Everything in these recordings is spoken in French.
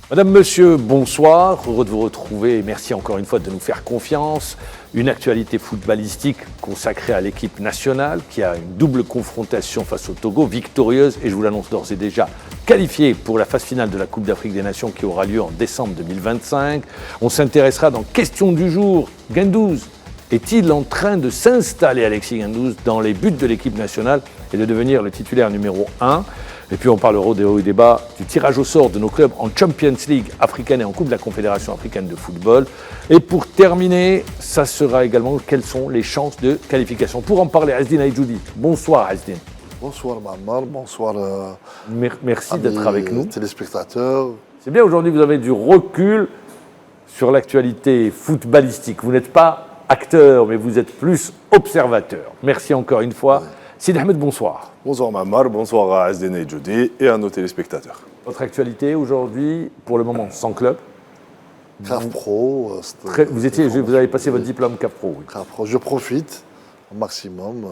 Madame, Monsieur, bonsoir, heureux de vous retrouver et merci encore une fois de nous faire confiance. Une actualité footballistique consacrée à l'équipe nationale qui a une double confrontation face au Togo, victorieuse et je vous l'annonce d'ores et déjà, qualifiée pour la phase finale de la Coupe d'Afrique des Nations qui aura lieu en décembre 2025. On s'intéressera dans Question du jour, Guendouzi est-il en train de s'installer, Alexis Guendouzi, dans les buts de l'équipe nationale et de devenir le titulaire numéro 1 ? Et puis on parlera des hauts et des bas du tirage au sort de nos clubs en Champions League africaine et en Coupe de la Confédération africaine de football. Et pour terminer, ça sera également quelles sont les chances de qualification. Pour en parler, Azdine Aïdjoudi. Bonsoir Azdine. Bonsoir Mammar, bonsoir merci d'être avec nous. Téléspectateurs. C'est bien, aujourd'hui vous avez du recul sur l'actualité footballistique. Vous n'êtes pas acteur, mais vous êtes plus observateur. Merci encore une fois. Oui. Sidi Ahmed, bonsoir. Bonsoir Mammar, bonsoir à Azdine Aïdjoudi et à nos téléspectateurs. Votre actualité aujourd'hui, pour le moment, sans club. CAF Pro. Vous avez passé votre diplôme CAF Pro. Oui. CAF Pro, je profite au maximum.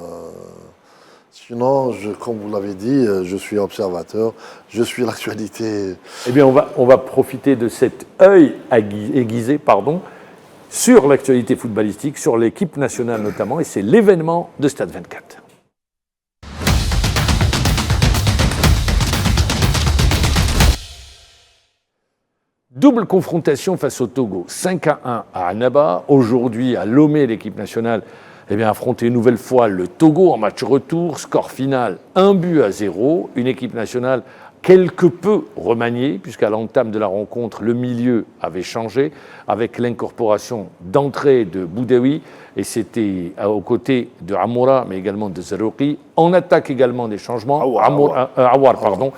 Sinon, comme vous l'avez dit, je suis observateur, je suis l'actualité. Eh bien, on va profiter de cet œil aiguisé, sur l'actualité footballistique, sur l'équipe nationale notamment, et c'est l'événement de Stade 24. Double confrontation face au Togo, 5-1 à Annaba. Aujourd'hui, à Lomé, l'équipe nationale a affronté une nouvelle fois le Togo en match retour. Score final 1-0. Une équipe nationale quelque peu remaniée, puisqu'à l'entame de la rencontre, le milieu avait changé, avec l'incorporation d'entrée de Boudaoui, et c'était aux côtés de Amoura, mais également de Zerouki. En attaque également des changements. Awar, pardon.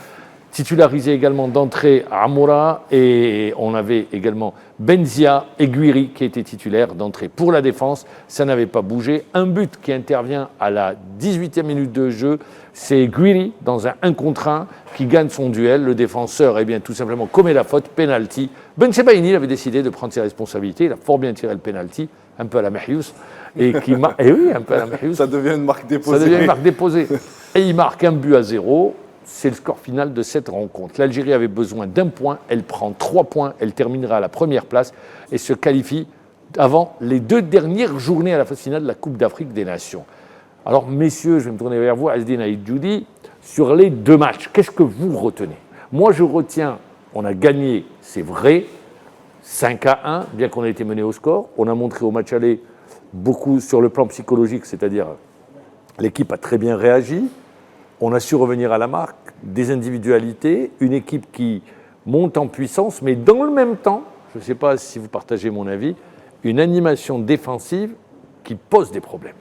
Titularisé également d'entrée à Amoura, et on avait également Benzia et Guiri qui étaient titulaires d'entrée. Pour la défense, ça n'avait pas bougé. Un but qui intervient à la 18e minute de jeu, c'est Guiri dans un 1 contre 1 qui gagne son duel. Le défenseur, tout simplement, commet la faute, penalty. Ben Sebaini avait décidé de prendre ses responsabilités, il a fort bien tiré le penalty, un peu à la Mahious. Et oui, un peu à la Mahious. Ça devient une marque déposée. Ça devient une marque déposée. Et il marque 1-0. C'est le score final de cette rencontre. L'Algérie avait besoin d'1 point, elle prend 3 points, elle terminera à la première place et se qualifie avant les 2 dernières journées à la phase finale de la Coupe d'Afrique des Nations. Alors messieurs, je vais me tourner vers vous, Azdine Aïdjoudi, sur les 2 matchs, qu'est-ce que vous retenez ? Moi je retiens, on a gagné, c'est vrai, 5-1, bien qu'on ait été mené au score. On a montré au match aller beaucoup sur le plan psychologique, c'est-à-dire l'équipe a très bien réagi. On a su revenir à la marque, des individualités, une équipe qui monte en puissance, mais dans le même temps, je ne sais pas si vous partagez mon avis, une animation défensive qui pose des problèmes.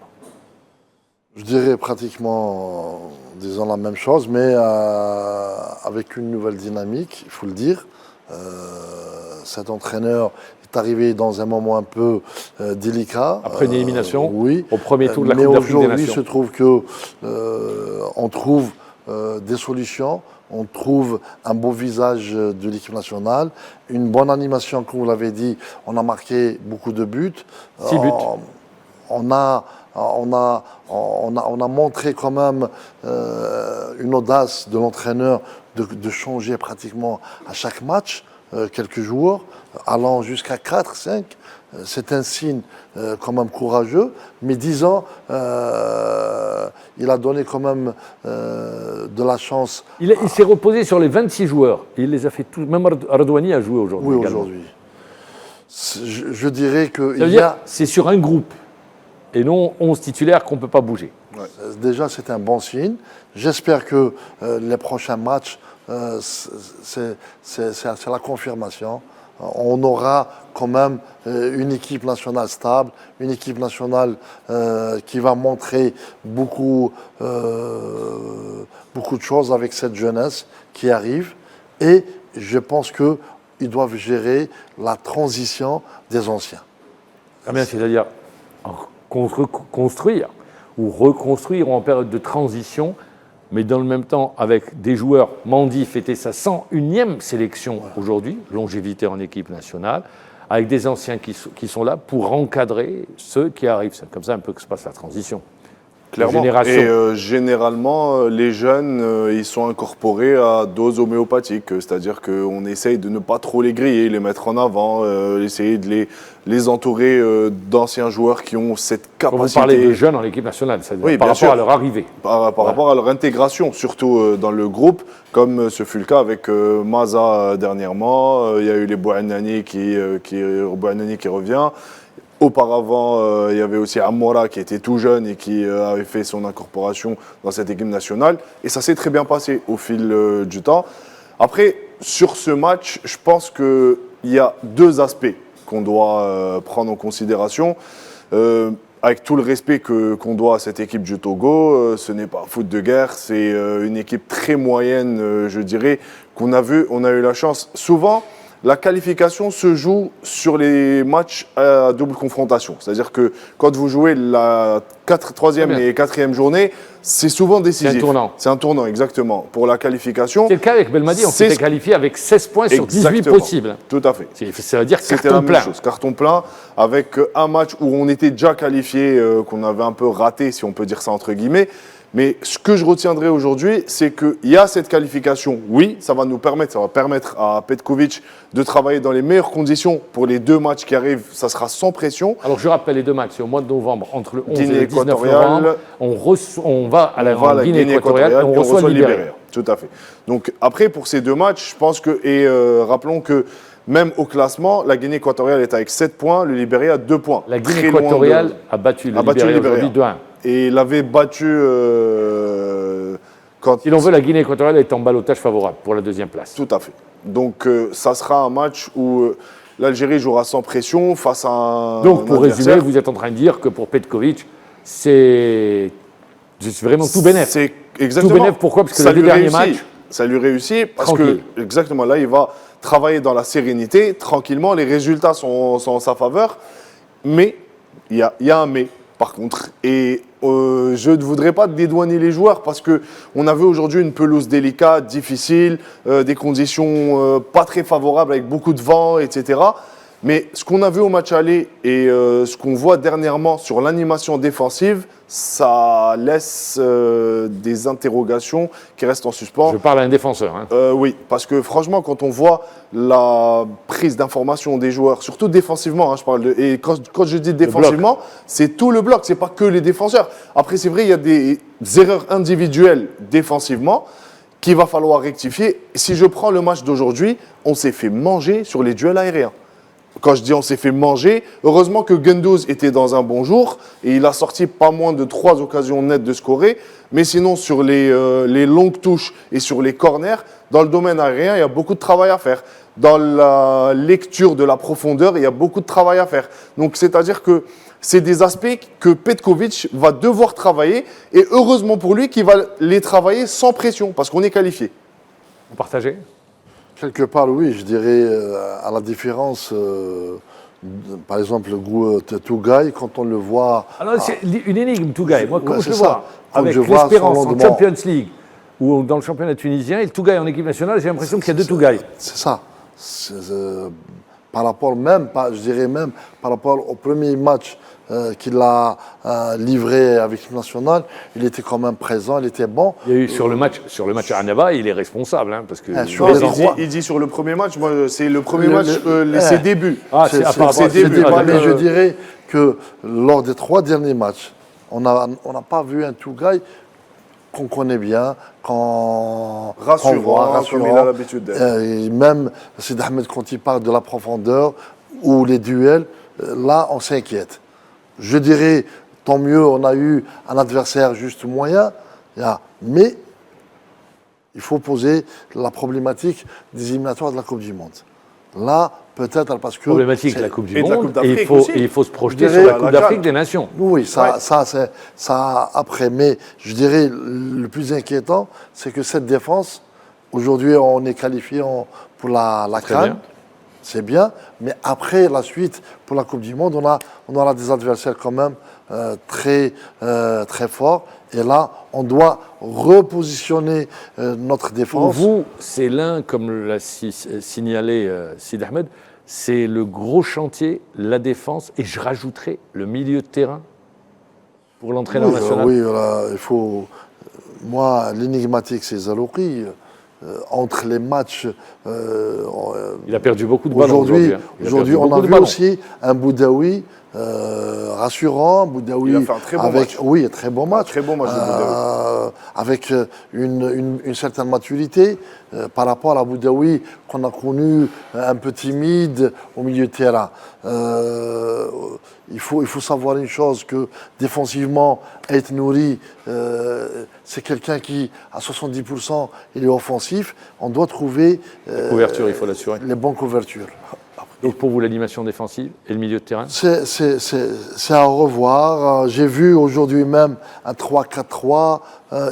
Je dirais pratiquement, disons la même chose, mais avec une nouvelle dynamique, il faut le dire. Cet entraîneur est arrivé dans un moment un peu délicat. Après une élimination, oui, au premier tour de la Coupe d'Afrique des Nations. Mais aujourd'hui, je trouve qu'on trouve des solutions, on trouve un beau visage de l'équipe nationale, une bonne animation, comme vous l'avez dit, on a marqué beaucoup de buts. 6 buts. On a montré quand même une audace de l'entraîneur de changer pratiquement à chaque match quelques joueurs, allant jusqu'à 4, 5. C'est un signe quand même courageux, mais disons, il a donné quand même de la chance. Il s'est reposé sur les 26 joueurs, il les a fait tous, même Ardouani a joué aujourd'hui. Oui, aujourd'hui. Je dirais que c'est sur un groupe, et non 11 titulaires qu'on ne peut pas bouger. Ouais. Déjà, c'est un bon signe. J'espère que les prochains matchs, c'est la confirmation. On aura quand même une équipe nationale stable, une équipe nationale qui va montrer beaucoup de choses avec cette jeunesse qui arrive. Et je pense qu'ils doivent gérer la transition des anciens. Ah bien, c'est-à-dire construire ou reconstruire en période de transition, mais dans le même temps avec des joueurs. Mandi fêtait sa 101e sélection aujourd'hui, longévité en équipe nationale, avec des anciens qui sont là pour encadrer ceux qui arrivent. C'est comme ça un peu que se passe la transition. Clairement. génération. Et généralement, les jeunes, ils sont incorporés à dose homéopathique, c'est-à-dire qu'on essaye de ne pas trop les griller, les mettre en avant, essayer de les entourer d'anciens joueurs qui ont cette Quand capacité. vous parlez de jeunes en équipe nationale, c'est-à-dire Oui, par bien rapport sûr. à leur arrivée. Par rapport à leur intégration, surtout dans le groupe, comme ce fut le cas avec Maza dernièrement. Il y a eu les Bouhanani qui revient. Auparavant, il y avait aussi Amoura qui était tout jeune et qui avait fait son incorporation dans cette équipe nationale. Et ça s'est très bien passé au fil du temps. Après, sur ce match, je pense qu'il y a deux aspects qu'on doit prendre en considération. Avec tout le respect qu'on doit à cette équipe du Togo, ce n'est pas un foot de guerre, c'est une équipe très moyenne, je dirais, qu'on a vu. On a eu la chance. Souvent, la qualification se joue sur les matchs à double confrontation. C'est-à-dire que quand vous jouez la troisième et quatrième journée, c'est souvent décisif. C'est un tournant. C'est un tournant, exactement, pour la qualification. C'est le cas avec Belmadi, on s'était qualifié avec 16 points sur 18 Exactement. possibles. Tout à fait. Ça veut dire C'était la carton même plein. chose, carton plein, avec un match où on était déjà qualifié, qu'on avait un peu raté, si on peut dire ça entre guillemets. Mais ce que je retiendrai aujourd'hui, c'est qu'il y a cette qualification. Oui, ça va permettre à Petkovic de travailler dans les meilleures conditions pour les deux matchs qui arrivent. Ça sera sans pression. Alors je rappelle les deux matchs, c'est au mois de novembre, entre le 11 et Guinée le 19 équatoriale. novembre. On va à la Guinée équatoriale et on et reçoit le Libéria. Tout à fait. Donc après, pour ces deux matchs, je pense que, rappelons que même au classement, la Guinée équatoriale est avec 7 points, le Libéria 2 points. La Guinée Très loin équatoriale a battu le Libéria aujourd'hui 2-1. Et il avait battu quand... Si l'on veut, la Guinée équatoriale est en ballottage favorable pour la deuxième place. Tout à fait. Donc ça sera un match où l'Algérie jouera sans pression face à un Donc pour adversaire. résumer, vous êtes en train de dire que pour Petkovic, c'est vraiment tout bénef. C'est exactement. Tout bénef, pourquoi? Parce que ça les deux lui derniers réussit. matchs, Ça lui réussit parce tranquille. que, exactement, là, il va travailler dans la sérénité, tranquillement. Les résultats sont en sa faveur. Mais, il y a un mais, par contre. Et je ne voudrais pas dédouaner les joueurs parce qu'on avait aujourd'hui une pelouse délicate, difficile, des conditions pas très favorables avec beaucoup de vent, etc. Mais ce qu'on a vu au match aller et ce qu'on voit dernièrement sur l'animation défensive, ça laisse des interrogations qui restent en suspens. Je parle à un défenseur. Hein. Oui, parce que franchement, quand on voit la prise d'information des joueurs, surtout défensivement, hein, et quand je dis défensivement, c'est tout le bloc, c'est pas que les défenseurs. Après, c'est vrai, il y a des erreurs individuelles défensivement qu'il va falloir rectifier. Si je prends le match d'aujourd'hui, on s'est fait manger sur les duels aériens. Quand je dis on s'est fait manger, heureusement que Guendouzi était dans un bon jour et il a sorti pas moins de 3 occasions nettes de scorer. Mais sinon, sur les longues touches et sur les corners, dans le domaine aérien, il y a beaucoup de travail à faire. Dans la lecture de la profondeur, il y a beaucoup de travail à faire. Donc, c'est-à-dire que c'est des aspects que Petkovic va devoir travailler et heureusement pour lui qu'il va les travailler sans pression parce qu'on est qualifié. Vous partagez? Quelque part, oui, je dirais, à la différence, par exemple, le goût Tougaï, quand on le voit. Alors, c'est une énigme, Tougaï. Moi, quand je le ça. vois Quand avec je vois l'Espérance son en rendement. Champions League ou dans le championnat tunisien et le Tougaï en équipe nationale, j'ai l'impression qu'il y a deux Tougaï. C'est ça. Par rapport je dirais même, par rapport au premier match qu'il a livré avec l'équipe nationale, il était quand même présent, il était bon. Il y a eu sur le match à Annaba, il est responsable, hein, parce que sur les trois. Il dit sur le premier match, moi, c'est le premier match, ses débuts. Ah, c'est ses débuts. Ah, Mais je dirais que lors des 3 derniers matchs, on n'a pas vu un Tougaï qu'on connaît bien, qu'on voit, comme il a l'habitude d'être. Et même Sid Ahmed, quand il parle de la profondeur ou les duels, là, on s'inquiète. Je dirais, tant mieux, on a eu un adversaire juste moyen, mais il faut poser la problématique des éliminatoires de la Coupe du Monde. Là, peut-être parce que... problématique de la Coupe du Et de la Monde, Coupe d'Afrique et aussi. il faut se projeter Je sur dirais la Coupe la d'Afrique CAN. des Nations. Oui, ça après. Mais je dirais, le plus inquiétant, c'est que cette défense, aujourd'hui, on est qualifié pour la Très CAN. bien. C'est bien, mais après la suite, pour la Coupe du Monde, on aura des adversaires quand même très forts. Et là, on doit repositionner notre Pour défense. vous, c'est l'un, comme l'a signalé Sid Ahmed, c'est le gros chantier, la défense, et je rajouterai le milieu de terrain. pour l'entraîneur national. Oui, voilà, il faut. Moi, l'énigmatique, c'est Zarouki. Entre les matchs. Il a perdu beaucoup de ballons Aujourd'hui, on a vu aussi un Boudaoui rassurant. Boudaoui il a fait un très bon match. Oui, un très bon match. Très bon match de Boudaoui. Avec une certaine maturité par rapport à la Boudaoui qu'on a connu un peu timide au milieu de terrain. Il faut savoir une chose, que défensivement, Ait Nouri, c'est quelqu'un qui, à 70%, il est offensif. On doit trouver la couverture, il faut l'assurer. Les bonnes couvertures. Donc pour vous, l'animation défensive et le milieu de terrain? C'est à revoir. J'ai vu aujourd'hui même un 3-4-3,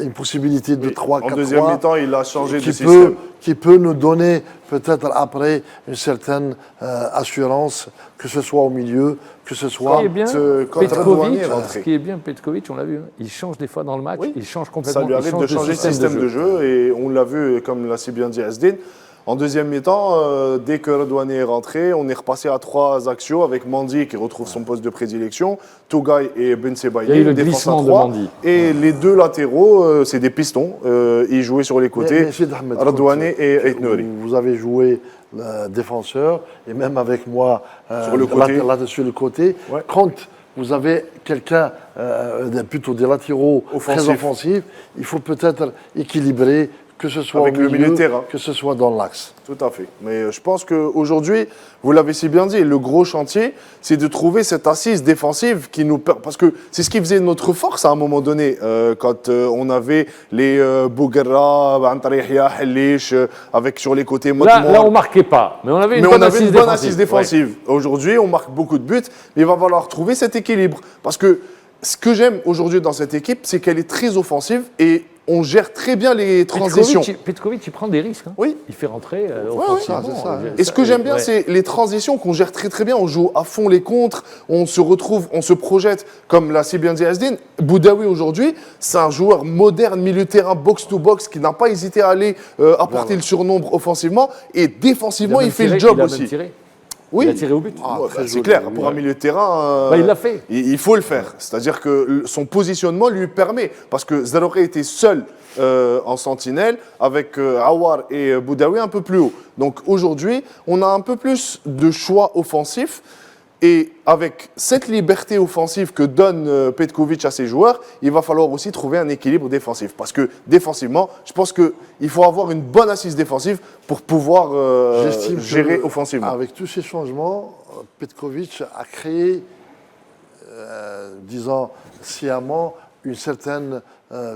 une possibilité de 3-4-3. En deuxième mi-temps, il a changé de système. Qui peut nous donner peut-être après une certaine assurance, que ce soit au milieu, que ce soit... Ce qui est bien, Petkovic, on l'a vu, il change des fois dans le match, il change complètement. Ça lui arrive de changer de système de jeu et on l'a vu, comme l'a si bien dit Asdin. En deuxième mi-temps, dès que Redouane est rentré, on est repassé à 3 axiaux avec Mandi qui retrouve son poste de prédilection, Tougaï et Ben Sebaï. Il y a eu le glissement de Mandi. Et les deux latéraux, c'est des pistons. Ils jouaient sur les côtés, Redouane et Ait Nouri. Vous avez joué défenseur et même avec moi sur le côté. Ouais. Quand vous avez quelqu'un, plutôt des latéraux très offensifs, il faut peut-être équilibrer, que ce soit avec au milieu, le milieu de terrain, que ce soit dans l'axe. Tout à fait. Mais je pense qu'aujourd'hui, vous l'avez si bien dit, le gros chantier, c'est de trouver cette assise défensive qui nous permet. Parce que c'est ce qui faisait notre force à un moment donné, quand on avait les Bouguerra, Antarihia, Helish, avec sur les côtés. Là, on ne marquait pas, mais on avait une bonne assise défensive. Ouais. Aujourd'hui, on marque beaucoup de buts, mais il va falloir trouver cet équilibre. Parce que ce que j'aime aujourd'hui dans cette équipe, c'est qu'elle est très offensive et on gère très bien les transitions. Petkovic, il prend des risques. Hein. Oui. Il fait rentrer ça. Et ce que j'aime bien, c'est les transitions qu'on gère très très bien. On joue à fond les contres, on se retrouve, on se projette, comme l'a si bien dit Asdin. Boudaoui aujourd'hui, c'est un joueur moderne, milieu de terrain, box-to-box, qui n'a pas hésité à aller apporter le surnombre offensivement. Et défensivement, il fait le job aussi. Oui. Il a tiré au but. C'est clair, pour un milieu de terrain, il l'a fait. Il faut le faire. C'est-à-dire que son positionnement lui permet, parce que Zarouki était seul en sentinelle, avec Awar et Boudaoui un peu plus haut. Donc aujourd'hui, on a un peu plus de choix offensifs. Et avec cette liberté offensive que donne Petkovic à ses joueurs, il va falloir aussi trouver un équilibre défensif. Parce que défensivement, je pense qu'il faut avoir une bonne assise défensive pour pouvoir gérer offensivement. Avec tous ces changements, Petkovic a créé, disons sciemment, une certaine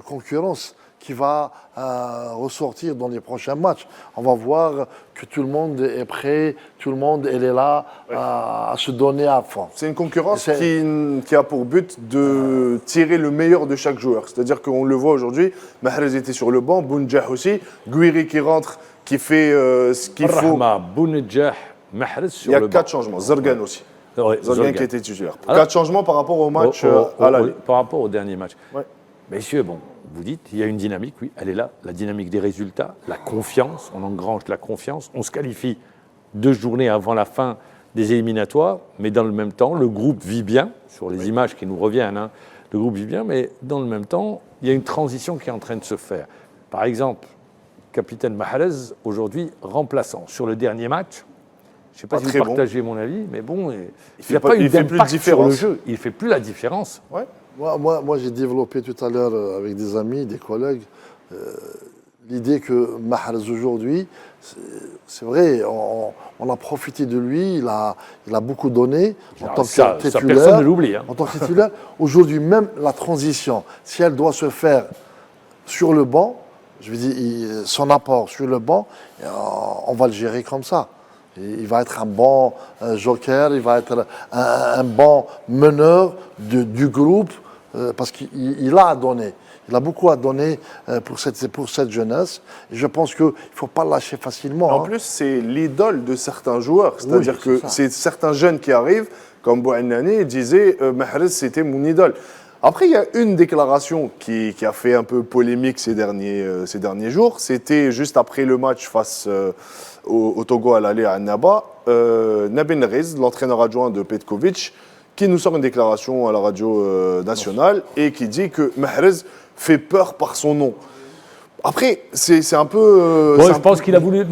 concurrence qui va ressortir dans les prochains matchs. On va voir que tout le monde est prêt, tout le monde est là à se donner à fond. C'est une concurrence qui a pour but de tirer le meilleur de chaque joueur. C'est-à-dire qu'on le voit aujourd'hui, Mahrez était sur le banc, Bounedjah aussi, Gouiri qui rentre, qui fait ce qu'il faut. Bounedjah, Mahrez sur le banc. Il y a 4 changements, Zergan aussi. Zergan qui était titulaire. 4 changements par rapport au match par rapport au dernier match. Ouais. Messieurs, bon, vous dites, il y a une dynamique, oui, elle est là, la dynamique des résultats, la confiance, on engrange la confiance, on se qualifie 2 journées avant la fin des éliminatoires, mais dans le même temps, le groupe vit bien, sur les images qui nous reviennent, hein, le groupe vit bien, mais dans le même temps, il y a une transition qui est en train de se faire. Par exemple, capitaine Mahrez, aujourd'hui, remplaçant. Sur le dernier match, je ne sais pas si vous partagez mon avis, mais bon, il n'y a pas eu d'impact sur le jeu, il ne fait plus la différence. Ouais. Moi, j'ai développé tout à l'heure avec des amis, des collègues, l'idée que Mahrez aujourd'hui, c'est vrai, on a profité de lui, il a beaucoup donné en tant que titulaire. Personne ne l'oublie. Hein. En tant que titulaire, aujourd'hui, même la transition, si elle doit se faire sur le banc, je veux dire, son apport sur le banc, on va le gérer comme ça. Il va être un bon joker, il va être un bon meneur du groupe, parce qu'il a à donner. Il a beaucoup à donner pour cette jeunesse. Et je pense qu'il ne faut pas le lâcher facilement. En plus, c'est l'idole de certains joueurs. C'est-à-dire que c'est certains jeunes qui arrivent, comme Bouannani, disaient Mahrez, c'était mon idole. Après, il y a une déclaration qui a fait un peu polémique ces derniers jours. C'était juste après le match face au Togo à l'aller à Annaba. Nabil Riz, l'entraîneur adjoint de Petkovic, qui nous sort une déclaration à la radio nationale et qui dit que Mahrez fait peur par son nom. Après, c'est un peu... Bon, je pense qu'il a voulu,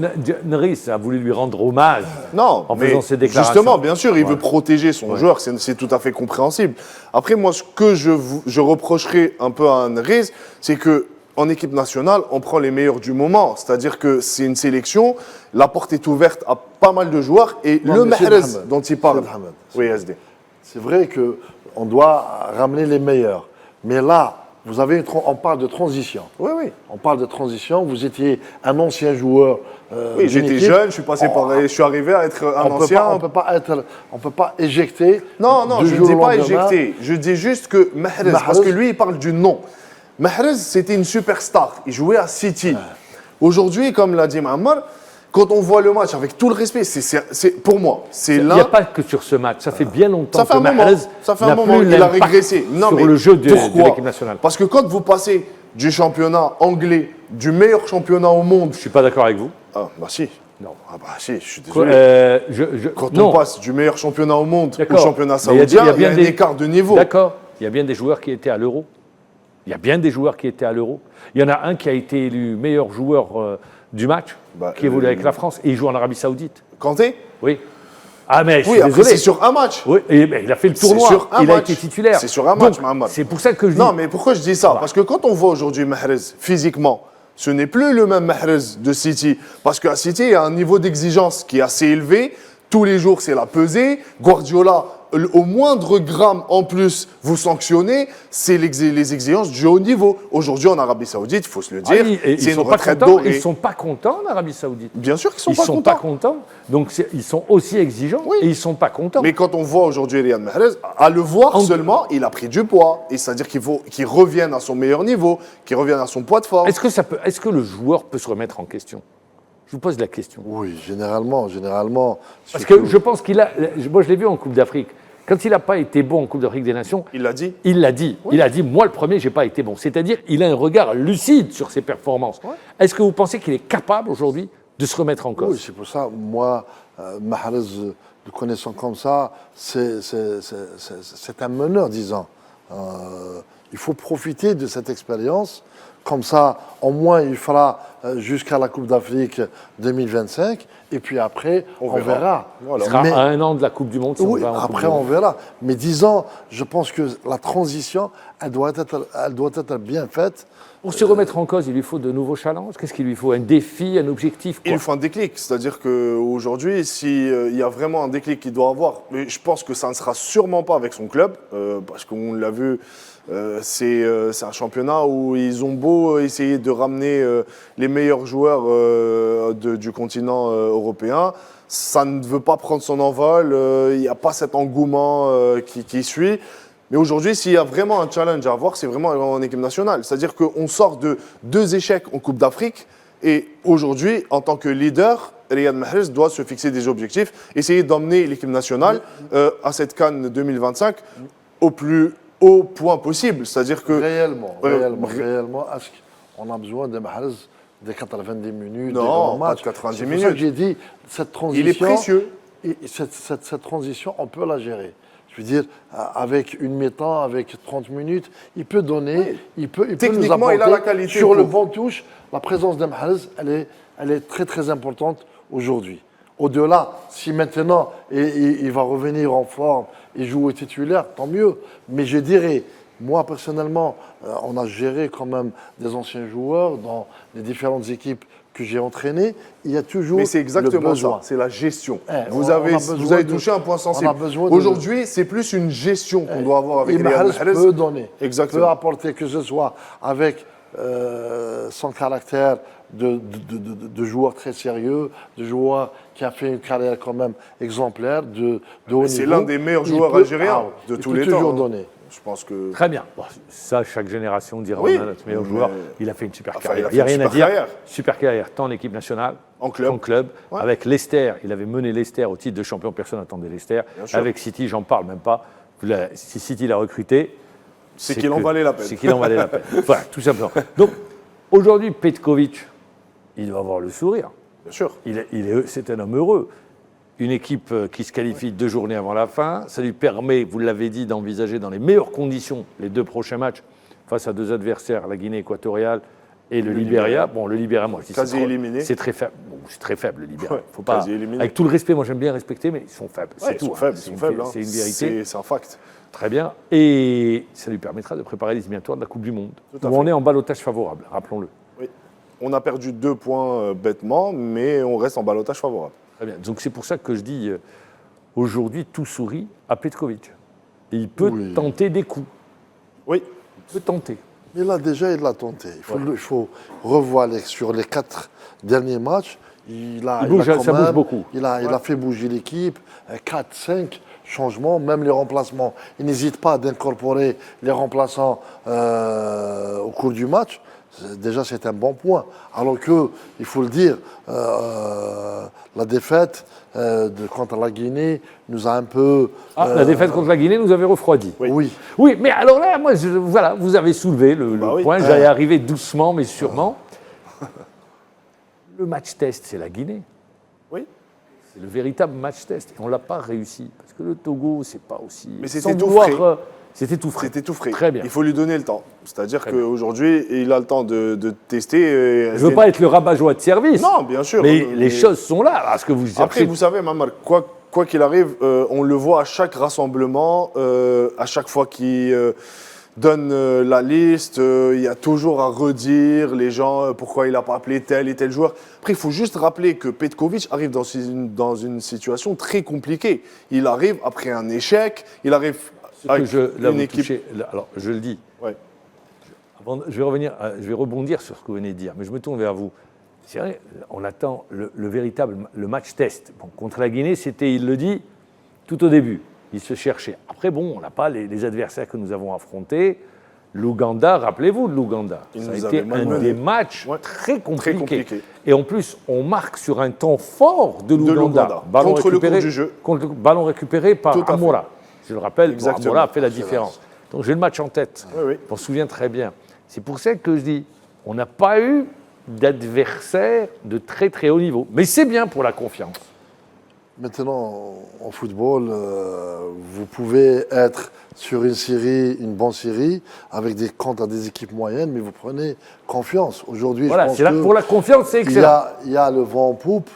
Nris a voulu lui rendre hommage non, en mais faisant ses déclarations. justement, bien sûr, il veut protéger son joueur, c'est tout à fait compréhensible. Après, moi, ce que je reprocherais un peu à Nris, c'est que en équipe nationale, on prend les meilleurs du moment. C'est-à-dire que c'est une sélection, la porte est ouverte à pas mal de joueurs et le Mahrez dont il parle. Oui, SD. C'est vrai qu'on doit ramener les meilleurs. Mais là, on parle de transition. Oui, oui. On parle de transition. Vous étiez un ancien joueur. Oui, j'étais jeune, je suis passé je suis arrivé à être un ancien. On peut pas éjecter. Non, je ne dis pas éjecter. Je dis juste que Mahrez, parce que lui, il parle du nom. Mahrez, c'était une superstar. Il jouait à City. Aujourd'hui, comme l'a dit Ma'ammar, quand on voit le match, avec tout le respect, pour moi, c'est là. Il n'y a pas que sur ce match. Ça fait bien longtemps que Mahrez ça fait un moment il a régressé. Non, sur le jeu de l'équipe nationale. Parce que quand vous passez du championnat anglais, du meilleur championnat au monde. Je ne suis pas d'accord avec vous. Ah, bah si. Non. Ah, bah si, je suis désolé. Quand on passe du meilleur championnat au monde au championnat saoudien, il y a un écart de niveau. D'accord. Il y a bien des joueurs qui étaient à l'Euro. Il y a bien des joueurs qui étaient à l'Euro. Il y en a un qui a été élu meilleur joueur du match, qui évolue avec la France, et il joue en Arabie Saoudite. Kanté ? Oui. Ah, mais je suis après, désolé. c'est sur un match. Oui, il a fait le tournoi. Il a été titulaire. C'est sur un match, Mohamed. C'est pour ça que je dis. Non, mais pourquoi je dis ça ? Parce que quand on voit aujourd'hui Mahrez physiquement, ce n'est plus le même Mahrez de City. Parce qu'à City, il y a un niveau d'exigence qui est assez élevé. Tous les jours, c'est la pesée. Guardiola, au moindre gramme en plus, vous sanctionnez. C'est les exigences du haut niveau. Aujourd'hui, en Arabie Saoudite, il faut se le dire, c'est une retraite dorée. Ils ne sont pas contents en Arabie Saoudite. Bien sûr qu'ils ne sont pas contents. Donc, ils sont aussi exigeants et ils ne sont pas contents. Mais quand on voit aujourd'hui Riyad Mahrez, à le voir seulement, il a pris du poids. Et c'est-à-dire qu'il faut qu'il revienne à son meilleur niveau, qu'il revienne à son poids de force. Est-ce que le joueur peut se remettre en question ? Je vous pose la question. Oui, généralement. Parce que je pense moi je l'ai vu en Coupe d'Afrique. Quand il n'a pas été bon en Coupe d'Afrique des Nations, il l'a dit. Il l'a dit. Oui. Il a dit, moi le premier, je n'ai pas été bon. C'est-à-dire, il a un regard lucide sur ses performances. Ouais. Est-ce que vous pensez qu'il est capable aujourd'hui de se remettre en cause ? Oui, c'est pour ça. Moi, Mahrez, le connaissant comme ça, c'est un meneur, disons. Il faut profiter de cette expérience. Comme ça, au moins, il fera jusqu'à la Coupe d'Afrique 2025. Et puis après, on verra. Voilà. Il sera à un an de la Coupe du Monde. Oui, après, on verra. Mais disons, je pense que la transition, elle doit être bien faite. Pour se remettre en cause, il lui faut de nouveaux challenges. Qu'est-ce qu'il lui faut ? Un défi, un objectif ? Il lui faut un déclic. C'est-à-dire qu'aujourd'hui, s'il y a vraiment un déclic qu'il doit avoir, mais je pense que ça ne sera sûrement pas avec son club, parce qu'on l'a vu, c'est un championnat où ils ont beau essayer de ramener les meilleurs joueurs du continent européen, ça ne veut pas prendre son envol, il n'y a pas cet engouement qui suit. Mais aujourd'hui, s'il y a vraiment un challenge à avoir, c'est vraiment en équipe nationale. C'est-à-dire qu'on sort de 2 échecs en Coupe d'Afrique et aujourd'hui, en tant que leader, Riyad Mahrez doit se fixer des objectifs, essayer d'emmener l'équipe nationale à cette CAN 2025 au plus haut point possible. C'est-à-dire que... Réellement, est-ce qu'on a besoin de Mahrez des 90 minutes, non, pas de 90 minutes. C'est pour ça que j'ai dit, cette transition... Il est précieux. Cette transition, on peut la gérer. Je veux dire, avec une mi-temps, avec 30 minutes, il peut donner, il peut nous apporter. Il a la qualité sur le banc touche, la présence de Mahrez, elle est très très importante aujourd'hui. Au-delà, si maintenant il va revenir en forme et jouer titulaire, tant mieux. Mais je dirais, moi personnellement, on a géré quand même des anciens joueurs dans les différentes équipes que j'ai entraîné, il y a toujours. Mais c'est exactement ça, c'est la gestion. Vous avez touché un point sensible. Aujourd'hui, c'est plus une gestion qu'on doit avoir avec Riyad Mahrez. Peut donner, exactement. Peut apporter, que ce soit avec son caractère de joueur très sérieux, de joueur qui a fait une carrière quand même exemplaire, de haut niveau. C'est l'un des meilleurs joueurs algériens de tous les temps. Il peut toujours donner. Je pense que... Très bien. Bon, ça, chaque génération dira on a notre meilleur joueur. Il a fait une super carrière. Il n'y a rien à dire. Super carrière, tant en équipe nationale en club. Ouais. Avec Leicester, il avait mené Leicester au titre de champion. Personne n'attendait Leicester. Avec City, j'en parle même pas. Si City l'a recruté, c'est qu'il en valait la peine. C'est qu'il en valait la peine. Voilà, tout simplement. Donc, aujourd'hui, Petkovic, il doit avoir le sourire. Bien sûr. C'est un homme heureux. une équipe qui se qualifie 2 journées avant la fin. Ça lui permet, vous l'avez dit, d'envisager dans les meilleures conditions les 2 prochains matchs face à 2 adversaires, la Guinée équatoriale et le Libéria. Bon, le Libéria, moi, je dis quasi éliminé. C'est très faible. Bon, c'est très faible, le Libéria. Ouais, Faut pas, quasi éliminé. avec tout le respect, moi j'aime bien respecter, mais ils sont faibles. Ouais, C'est ils tout. sont faibles, ils sont faibles. C'est une vérité. C'est un fact. Très bien. Et ça lui permettra de préparer les éliminatoires de la Coupe du Monde. Tout à Où fait. on est en ballottage favorable, rappelons-le. Oui. On a perdu 2 points bêtement, mais on reste en ballottage favorable. Très bien. Donc c'est pour ça que je dis, aujourd'hui, tout sourit à Petkovic. Et il peut Oui. tenter des coups. Oui. Il peut tenter. Mais là, déjà, il l'a tenté. Il faut revoir sur les 4 derniers matchs. Ça bouge beaucoup. Il a fait bouger l'équipe. 4, 5 changements, même les remplacements. Il n'hésite pas d'incorporer les remplaçants au cours du match. Déjà, c'est un bon point. Alors que, il faut le dire, la défaite contre la Guinée nous a un peu... La défaite contre la Guinée nous avait refroidi. Oui. Oui, mais alors là, moi, voilà, vous avez soulevé le oui. point. J'allais arriver doucement, mais sûrement. Le match test, c'est la Guinée. Oui. C'est le véritable match test. Et on ne l'a pas réussi. Parce que le Togo, c'est pas aussi... Mais c'était sans tout vouloir, frais. C'était tout frais. C'était tout frais. Très bien. Il faut lui donner le temps. C'est-à-dire Très bien. qu'aujourd'hui, il a le temps de tester. Je ne veux pas être le rabat-joie de service. Non, bien sûr. Mais les choses sont là. Parce que vous Après, vous savez, Mamar, quoi qu'il arrive, on le voit à chaque rassemblement, à chaque fois qu'il donne la liste, il y a toujours à redire les gens pourquoi il n'a pas appelé tel et tel joueur. Après, il faut juste rappeler que Petkovic arrive dans une situation très compliquée. Il arrive après un échec, il arrive avec une équipe. Alors, je le dis. Ouais. Je vais rebondir sur ce que vous venez de dire, mais je me tourne vers vous. C'est vrai, on attend le véritable match test. Bon, contre la Guinée, c'était, il le dit, tout au début. Il se cherchait. Après, bon, on n'a pas les adversaires que nous avons affrontés. L'Ouganda, rappelez-vous de l'Ouganda. Ça a été un des matchs très compliqués. Et en plus, on marque sur un temps fort de l'Ouganda. Contre le cours du jeu. Ballon récupéré par Amora. Je le rappelle, Amora a fait la différence. Donc j'ai le match en tête. Oui. Je m'en souviens très bien. C'est pour ça que je dis, on n'a pas eu d'adversaire de très très haut niveau. Mais c'est bien pour la confiance. Maintenant, en football, vous pouvez être sur une bonne série, avec des comptes à des équipes moyennes, mais vous prenez confiance. Aujourd'hui, voilà, je pense que pour la confiance, c'est excellent. Il y a le vent en poupe,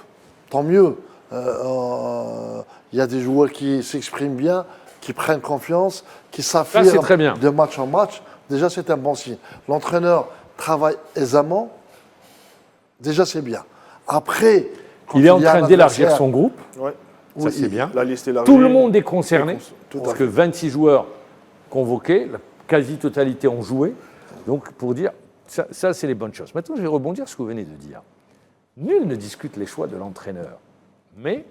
tant mieux. Il y a des joueurs qui s'expriment bien, qui prennent confiance, qui s'affirment de match en match. Déjà, c'est un bon signe. L'entraîneur travaille aisément. Déjà, c'est bien. Après, il est en train d'élargir son groupe. Ouais. Ça, c'est bien. La liste élargie. Tout le monde est concerné. Tout parce que 26 joueurs convoqués, la quasi-totalité ont joué. Donc, pour dire, ça c'est les bonnes choses. Maintenant, je vais rebondir sur ce que vous venez de dire. Nul ne discute les choix de l'entraîneur. Mais,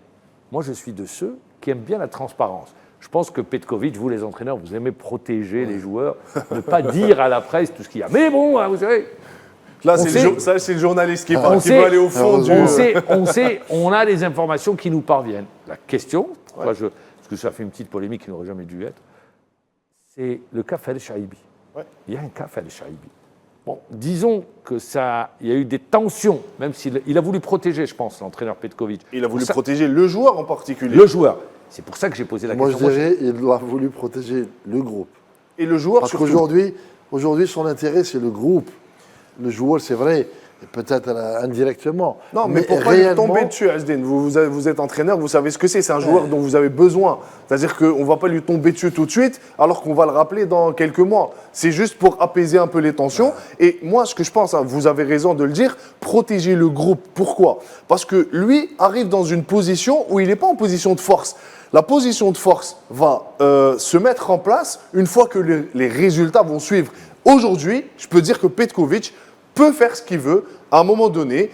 moi, je suis de ceux qui aiment bien la transparence. Je pense que Petkovic, vous les entraîneurs, vous aimez protéger les joueurs, ne pas dire à la presse tout ce qu'il y a. Mais bon, vous savez... Là, c'est le journaliste qui parle, qui veut aller au fond du... On a les informations qui nous parviennent. La question, parce que ça fait une petite polémique qui n'aurait jamais dû être, c'est le cas Fadel Chaibi. Ouais. Il y a un cas Fadel Chaibi. Bon, disons qu'il y a eu des tensions, même s'il a voulu protéger, je pense, l'entraîneur Petkovic. Il a voulu protéger le joueur en particulier. Le joueur. C'est pour ça que j'ai posé la question. Moi, je dirais qu'il a voulu protéger le groupe. Et le joueur, parce qu'aujourd'hui, son intérêt, c'est le groupe. Le joueur, c'est vrai, et peut-être indirectement. Non, mais pourquoi lui tomber dessus, Asdin? Vous êtes entraîneur, vous savez ce que c'est. C'est un joueur dont vous avez besoin. C'est-à-dire qu'on ne va pas lui tomber dessus tout de suite, alors qu'on va le rappeler dans quelques mois. C'est juste pour apaiser un peu les tensions. Et moi, ce que je pense, vous avez raison de le dire, protéger le groupe. Pourquoi? Parce que lui arrive dans une position où il n'est pas en position de force. La position de force va se mettre en place une fois que les résultats vont suivre. Aujourd'hui, je peux dire que Petkovic peut faire ce qu'il veut. À un moment donné,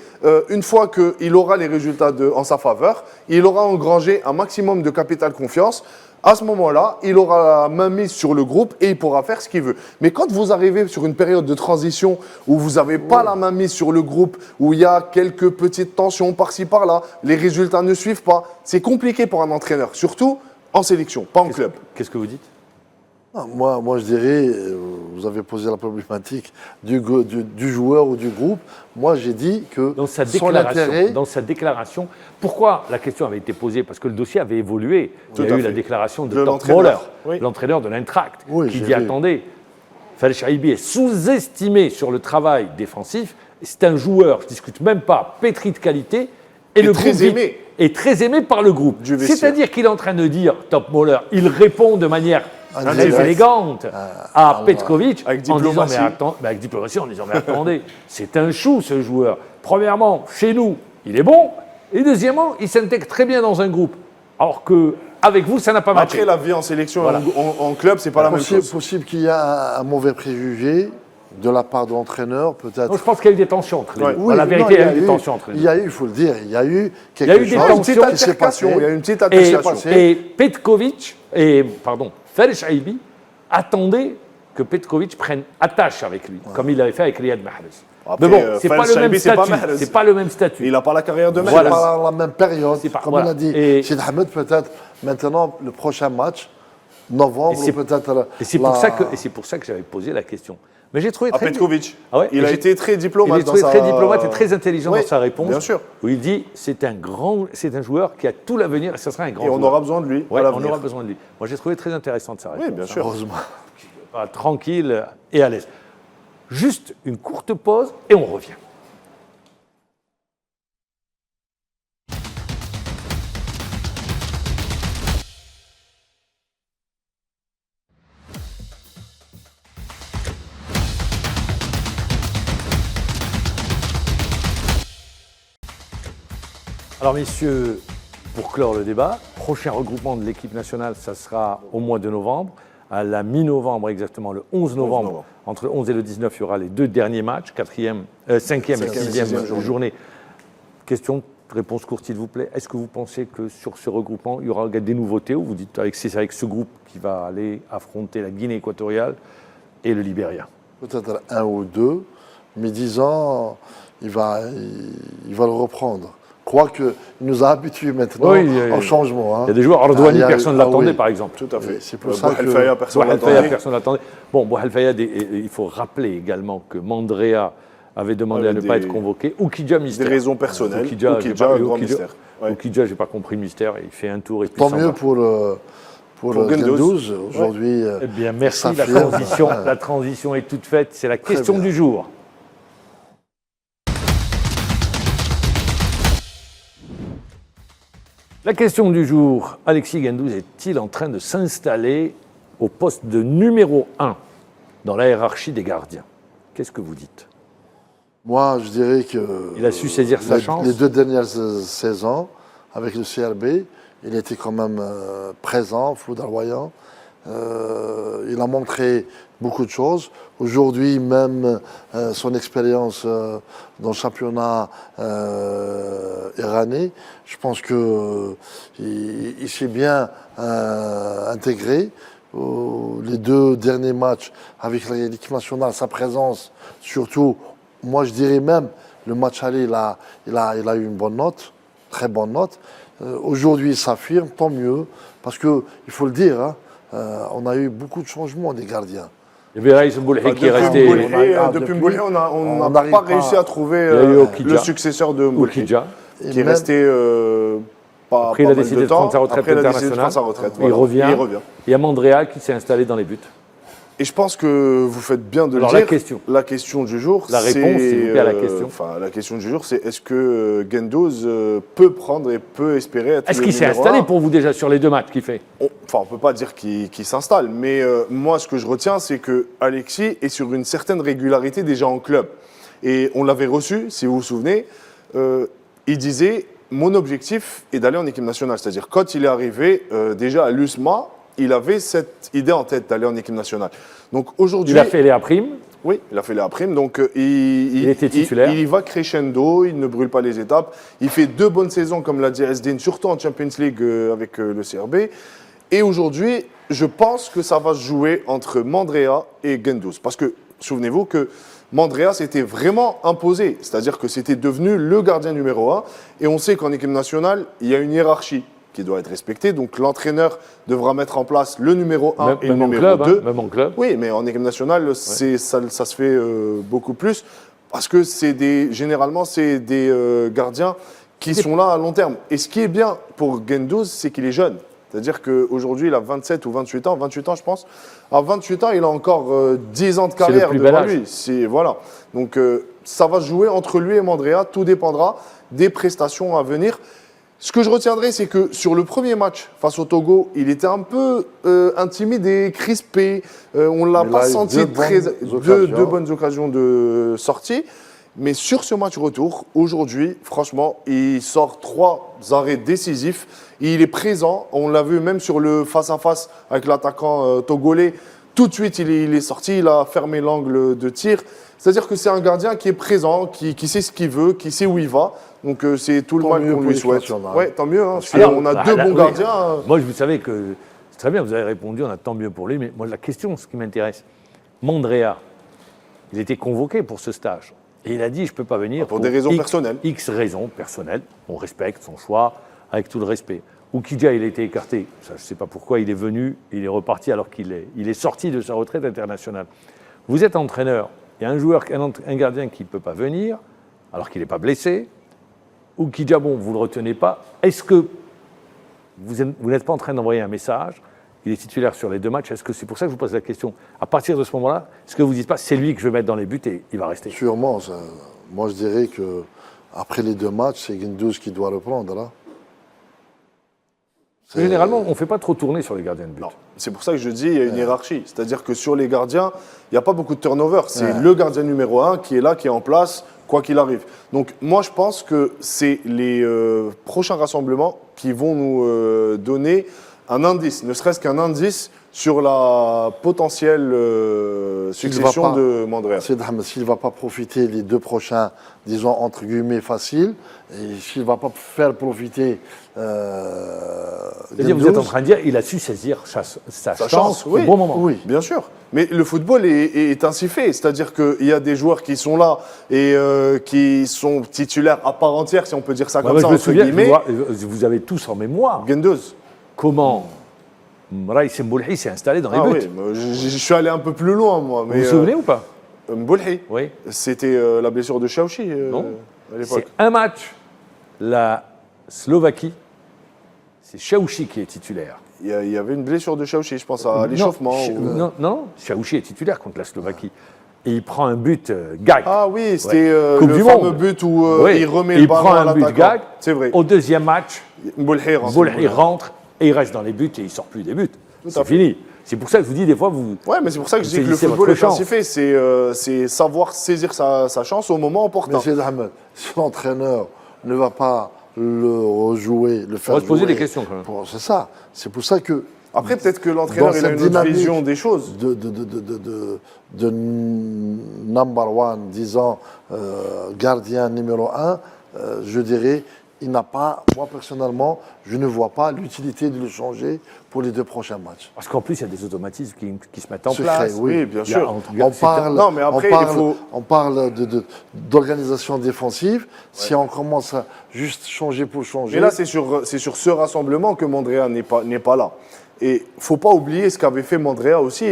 une fois qu'il aura les résultats en sa faveur, il aura engrangé un maximum de capital confiance. À ce moment-là, il aura la main mise sur le groupe et il pourra faire ce qu'il veut. Mais quand vous arrivez sur une période de transition où vous n'avez pas la main mise sur le groupe, où il y a quelques petites tensions par-ci par-là, les résultats ne suivent pas, c'est compliqué pour un entraîneur, surtout en sélection, pas en club. Qu'est-ce que vous dites? Moi, je dirais, vous avez posé la problématique du joueur ou du groupe. Moi, j'ai dit que dans sa son intérêt... Dans sa déclaration, pourquoi la question avait été posée? Parce que le dossier avait évolué. Il y a eu la déclaration de Top Moller, l'entraîneur de l'Eintracht, qui dit attendez, Falech Aibi est sous-estimé sur le travail défensif. C'est un joueur, je ne discute même pas, pétri de qualité. Et le très groupe aimé. est très aimé par le groupe. C'est-à-dire qu'il est en train de dire, Top Moller, il répond de manière très élégante à Petkovic avec en disant, diplomatie. avec diplomatie, en disant, mais attendez, c'est un chou ce joueur. Premièrement, chez nous, il est bon. Et deuxièmement, il s'intègre très bien dans un groupe. Alors qu'avec vous, ça n'a pas matché. Après, la vie en sélection en club, c'est pas la même chose. Possible qu'il y ait un mauvais préjugé de la part de l'entraîneur, peut-être. Donc, je pense qu'il y a eu des tensions entre les deux. Oui, la vérité, il y a eu des tensions entre les deux. Il y a eu, il faut le dire, il y a eu quelque Il y a eu des chose tensions. qui s'est passé. Il y a eu une petite altercation. Et Petkovic, Falech Aibi attendait que Petkovic prenne attache avec lui, comme il l'avait fait avec Riyad Mahrez. Après, Mais bon, c'est pas le même Aibi, c'est pas statut. Mahrez. C'est pas le même statut. Il n'a pas la carrière de C'est Mahrez. pas la même période, C'est pas- comme voilà. il a dit. Et- Sid Ahmed, peut-être, maintenant, le prochain match, novembre, Et c'est- peut-être... Et c'est pour ça que j'avais posé la question. Mais j'ai trouvé À très Petkovic. Ah ouais, Il et a j'ai- été très il diplomate est dans très, sa... très diplomate et très intelligent Oui, dans sa réponse. bien sûr. Où il dit c'est un joueur qui a tout l'avenir et ce sera un grand Et on joueur. aura besoin de lui Ouais, à on l'avenir. aura besoin de lui. Moi, j'ai trouvé très intéressante sa réponse. Oui, bien sûr. Heureusement. Tranquille et à l'aise. Juste une courte pause et on revient. Alors messieurs, pour clore le débat, prochain regroupement de l'équipe nationale, ça sera au mois de novembre. À la mi-novembre exactement, le 11 novembre, entre le 11 et le 19, il y aura les deux derniers matchs, 5e et 6e journée. Question, réponse courte s'il vous plaît. Est-ce que vous pensez que sur ce regroupement, il y aura des nouveautés ou vous dites que c'est avec ce groupe qui va aller affronter la Guinée équatoriale et le Libéria? Peut-être un ou deux, mais 10 ans, il va le reprendre. Je crois qu'il nous a habitués maintenant au changement. Il y a des joueurs, Ardouani, personne ne l'attendait par exemple. Tout à fait. C'est pour ça que... Bouhalfaya, personne ne Bouhalfaya, l'attendait. personne ne l'attendait. Bon, Bouhalfaya, il faut rappeler également que Mandrea avait demandé à ne pas être convoqué. Oukidja, mystère. Des raisons personnelles. Oukidja, un grand mystère. Ouais. Oukidja, j'ai pas compris le mystère. Il fait un tour et puis Tant il s'en mieux va. pour Gendouzi. Gendouzi. Aujourd'hui, Eh bien, merci. ça La firme. transition, la transition est toute faite. C'est la question bien. du jour. La question du jour, Alexis Gendouzi est-il en train de s'installer au poste de numéro 1 dans la hiérarchie des gardiens? Qu'est-ce que vous dites? moi, je dirais que... Il a su saisir sa chance. Les 2 dernières saisons, avec le CRB, il était quand même présent, foudroyant. Il a montré beaucoup de choses. Aujourd'hui, même son expérience dans le championnat iranien, je pense qu'il s'est bien intégré. Les 2 derniers matchs avec l'équipe nationale, sa présence, surtout, moi je dirais même, le match aller, il a eu une bonne note, très bonne note. Aujourd'hui, il s'affirme, tant mieux, parce qu'il faut le dire, hein, on a eu beaucoup de changements des gardiens. Il y avait Raïs Mboulhi qui est resté. Depuis Mboulhi, on n'a n'arrive pas pas- réussi à trouver Il y a eu Oukidja. le successeur de Mboulhi, Oukidja. Et qui est même- resté pas Après, il a mal décidé de temps. prendre sa retraite Après, il a décidé de internationale. prendre sa retraite. Il voilà. revient. Et il revient. Il y a Mandrea qui s'est installé dans les buts. Et je pense que vous faites bien de Alors, le la dire. question. La question du jour, La c'est, réponse, s'il vous plaît, à la question. Enfin, la question du jour, c'est est-ce que Gendouzi peut prendre et peut espérer être Est-ce le qu'il s'est numéro installé un? pour vous déjà sur les 2 matchs qu'il fait? Enfin, on peut pas dire qu'il s'installe, mais moi, ce que je retiens, c'est que Alexis est sur une certaine régularité déjà en club. Et on l'avait reçu, si vous vous souvenez, il disait mon objectif est d'aller en équipe nationale. C'est-à-dire, quand il est arrivé déjà à l'USMA, il avait cette idée en tête d'aller en équipe nationale. Donc aujourd'hui, Il a fait les A'. oui, il a fait la prime, donc Il était titulaire. Il y va crescendo, il ne brûle pas les étapes. Il fait 2 bonnes saisons, comme l'a dit Esdine, surtout en Champions League avec le CRB. Et aujourd'hui, je pense que ça va se jouer entre Mandrea et Gendouzi. Parce que, souvenez-vous que Mandrea s'était vraiment imposé, c'est-à-dire que c'était devenu le gardien numéro 1. Et on sait qu'en équipe nationale, il y a une hiérarchie. qui doit être respecté. Donc l'entraîneur devra mettre en place le numéro 1 et le numéro club, 2. Même en club. Oui, mais en équipe nationale, ça se fait beaucoup plus. Parce que généralement, c'est des gardiens qui sont là à long terme. Et ce qui est bien pour Guendouzi, c'est qu'il est jeune. C'est-à-dire qu'aujourd'hui, il a 27 ou 28 ans, 28 ans je pense. À 28 ans, il a encore 10 ans de carrière devant lui. Voilà. Donc ça va se jouer entre lui et Mandrea, tout dépendra des prestations à venir. Ce que je retiendrai, c'est que sur le premier match face au Togo, il était un peu intimide et crispé. On ne l'a pas senti deux bonnes occasions de sortie. Mais sur ce match retour, aujourd'hui, franchement, il sort 3 arrêts décisifs. Il est présent. On l'a vu même sur le face-à-face avec l'attaquant togolais. Tout de suite, il est sorti, il a fermé l'angle de tir. C'est-à-dire que c'est un gardien qui est présent, qui sait ce qu'il veut, qui sait où il va. Donc c'est tout le mal qu'on lui souhaite. Ouais, tant mieux. Hein, on a deux bons gardiens. Moi, je vous savais que c'est très bien, vous avez répondu, on a tant mieux pour lui. Mais moi, la question, ce qui m'intéresse, Mandrea, il était convoqué pour ce stage. Et il a dit, je ne peux pas venir pour des raisons personnelles. X raisons personnelles. On respecte son choix, avec tout le respect. Oukidja, il a été écarté. Ça, je ne sais pas pourquoi il est venu, il est reparti alors qu'il est sorti de sa retraite internationale. Vous êtes entraîneur, il y a un joueur, un gardien qui ne peut pas venir, alors qu'il n'est pas blessé. Oukidja, bon, vous ne le retenez pas. Est-ce que vous n'êtes pas en train d'envoyer un message? Il est titulaire sur les 2 matchs. Est-ce que c'est pour ça que je vous pose la question? À partir de ce moment-là, est-ce que vous ne dites pas c'est lui que je vais mettre dans les buts et il va rester? Sûrement. Moi, je dirais qu'après les 2 matchs, c'est Guendouzi qui doit reprendre. Là. Généralement, on ne fait pas trop tourner sur les gardiens de but. Non. C'est pour ça que je dis qu'il y a une hiérarchie. C'est-à-dire que sur les gardiens, il n'y a pas beaucoup de turnover. C'est le gardien numéro 1 qui est là, qui est en place, quoi qu'il arrive. Donc moi, je pense que c'est les prochains rassemblements qui vont nous donner un indice, ne serait-ce qu'un indice sur la potentielle succession de Mandrea. S'il ne va pas profiter les 2 prochains, disons, entre guillemets, faciles, et s'il ne va pas faire profiter... C'est-à-dire, vous êtes en train de dire qu'il a su saisir sa chance au bon moment. Oui, bien sûr. Mais le football est ainsi fait. C'est-à-dire qu'il y a des joueurs qui sont là et qui sont titulaires à part entière, si on peut dire ça comme ça, entre guillemets. Vous avez tous en mémoire. Guendouzi. Comment Raïs Mboulhi s'est installé dans les buts. Oui, je suis allé un peu plus loin, moi. Mais, vous vous souvenez ou pas? Mboulhi. Oui. C'était la blessure de Chaouchi à l'époque. C'est un match. La Slovaquie, c'est Chaouchi qui est titulaire. Il y avait une blessure de Chaouchi, je pense, à l'échauffement. Non, Chaouchi est titulaire contre la Slovaquie. Et il prend un but gag. Ah oui, c'était le fameux but où il remet le ballon à l'attaquant. Il prend un but gag. C'est vrai. Au deuxième match, Mboulhi rentre et il reste dans les buts et il ne sort plus des buts. C'est fini. C'est pour ça que je vous dis des fois, vous... Ouais, mais c'est pour ça que je dis que le football est ainsi fait. C'est savoir saisir sa chance au moment opportun. Monsieur Ahmed, si l'entraîneur ne va pas le rejouer, le faire jouer... On va se poser des questions quand même. C'est ça. C'est pour ça que... Après, peut-être que l'entraîneur il a une autre vision des choses. De number one, disant gardien numéro 1, je dirais, il n'a pas, moi personnellement, je ne vois pas l'utilité de le changer pour les 2 prochains matchs. Parce qu'en plus, il y a des automatismes qui se mettent en place. Oui, bien sûr. On parle d'organisation défensive. Si on commence à juste changer pour changer... Mais là, c'est sur ce rassemblement que Mandrea n'est pas là. Et il ne faut pas oublier ce qu'avait fait Mandrea aussi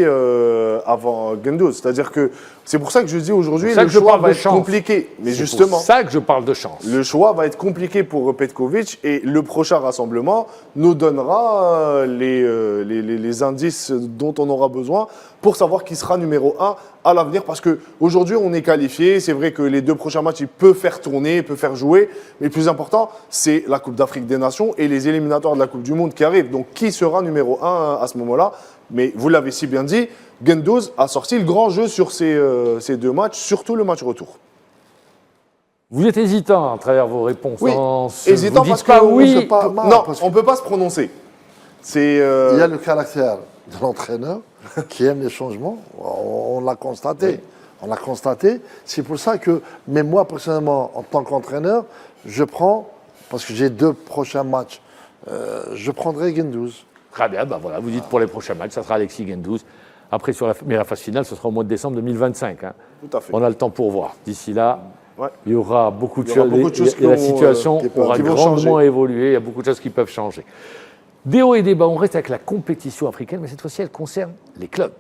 avant Guendouzi. C'est-à-dire que c'est pour ça que je dis aujourd'hui, le choix va être compliqué. Mais justement, c'est pour ça que je parle de chance. Le choix va être compliqué pour Petkovic et le prochain rassemblement nous donnera les indices dont on aura besoin pour savoir qui sera numéro 1 à l'avenir. Parce qu'aujourd'hui, on est qualifié. C'est vrai que les 2 prochains matchs, il peut faire tourner, il peut faire jouer. Mais le plus important, c'est la Coupe d'Afrique des Nations et les éliminatoires de la Coupe du Monde qui arrivent. Donc, qui sera numéro 1 à ce moment-là? Mais vous l'avez si bien dit, Guendouzi a sorti le grand jeu sur ces 2 matchs, surtout le match retour. Vous êtes hésitant à travers vos réponses. Oui, hésitant parce que oui. On ne peut pas se prononcer. Il y a le caractère de l'entraîneur qui aime les changements. On l'a constaté. Oui. On l'a constaté. C'est pour ça que, mais moi personnellement, en tant qu'entraîneur, je prends, parce que j'ai 2 prochains matchs, je prendrai Guendouzi. Très bien, voilà, vous dites pour les prochains matchs, ça sera Alexis Guendouzi. Après, mais la phase finale, ce sera au mois de décembre 2025. Hein. Tout à fait. On a le temps pour voir. D'ici là, Ouais. Il y aura beaucoup de Il y aura choses. beaucoup de choses Et la qui vont, situation qui vont aura changer. grandement évolué. Il y a beaucoup de choses qui peuvent changer. Des hauts et des bas, on reste avec la compétition africaine, mais cette fois-ci, elle concerne les clubs.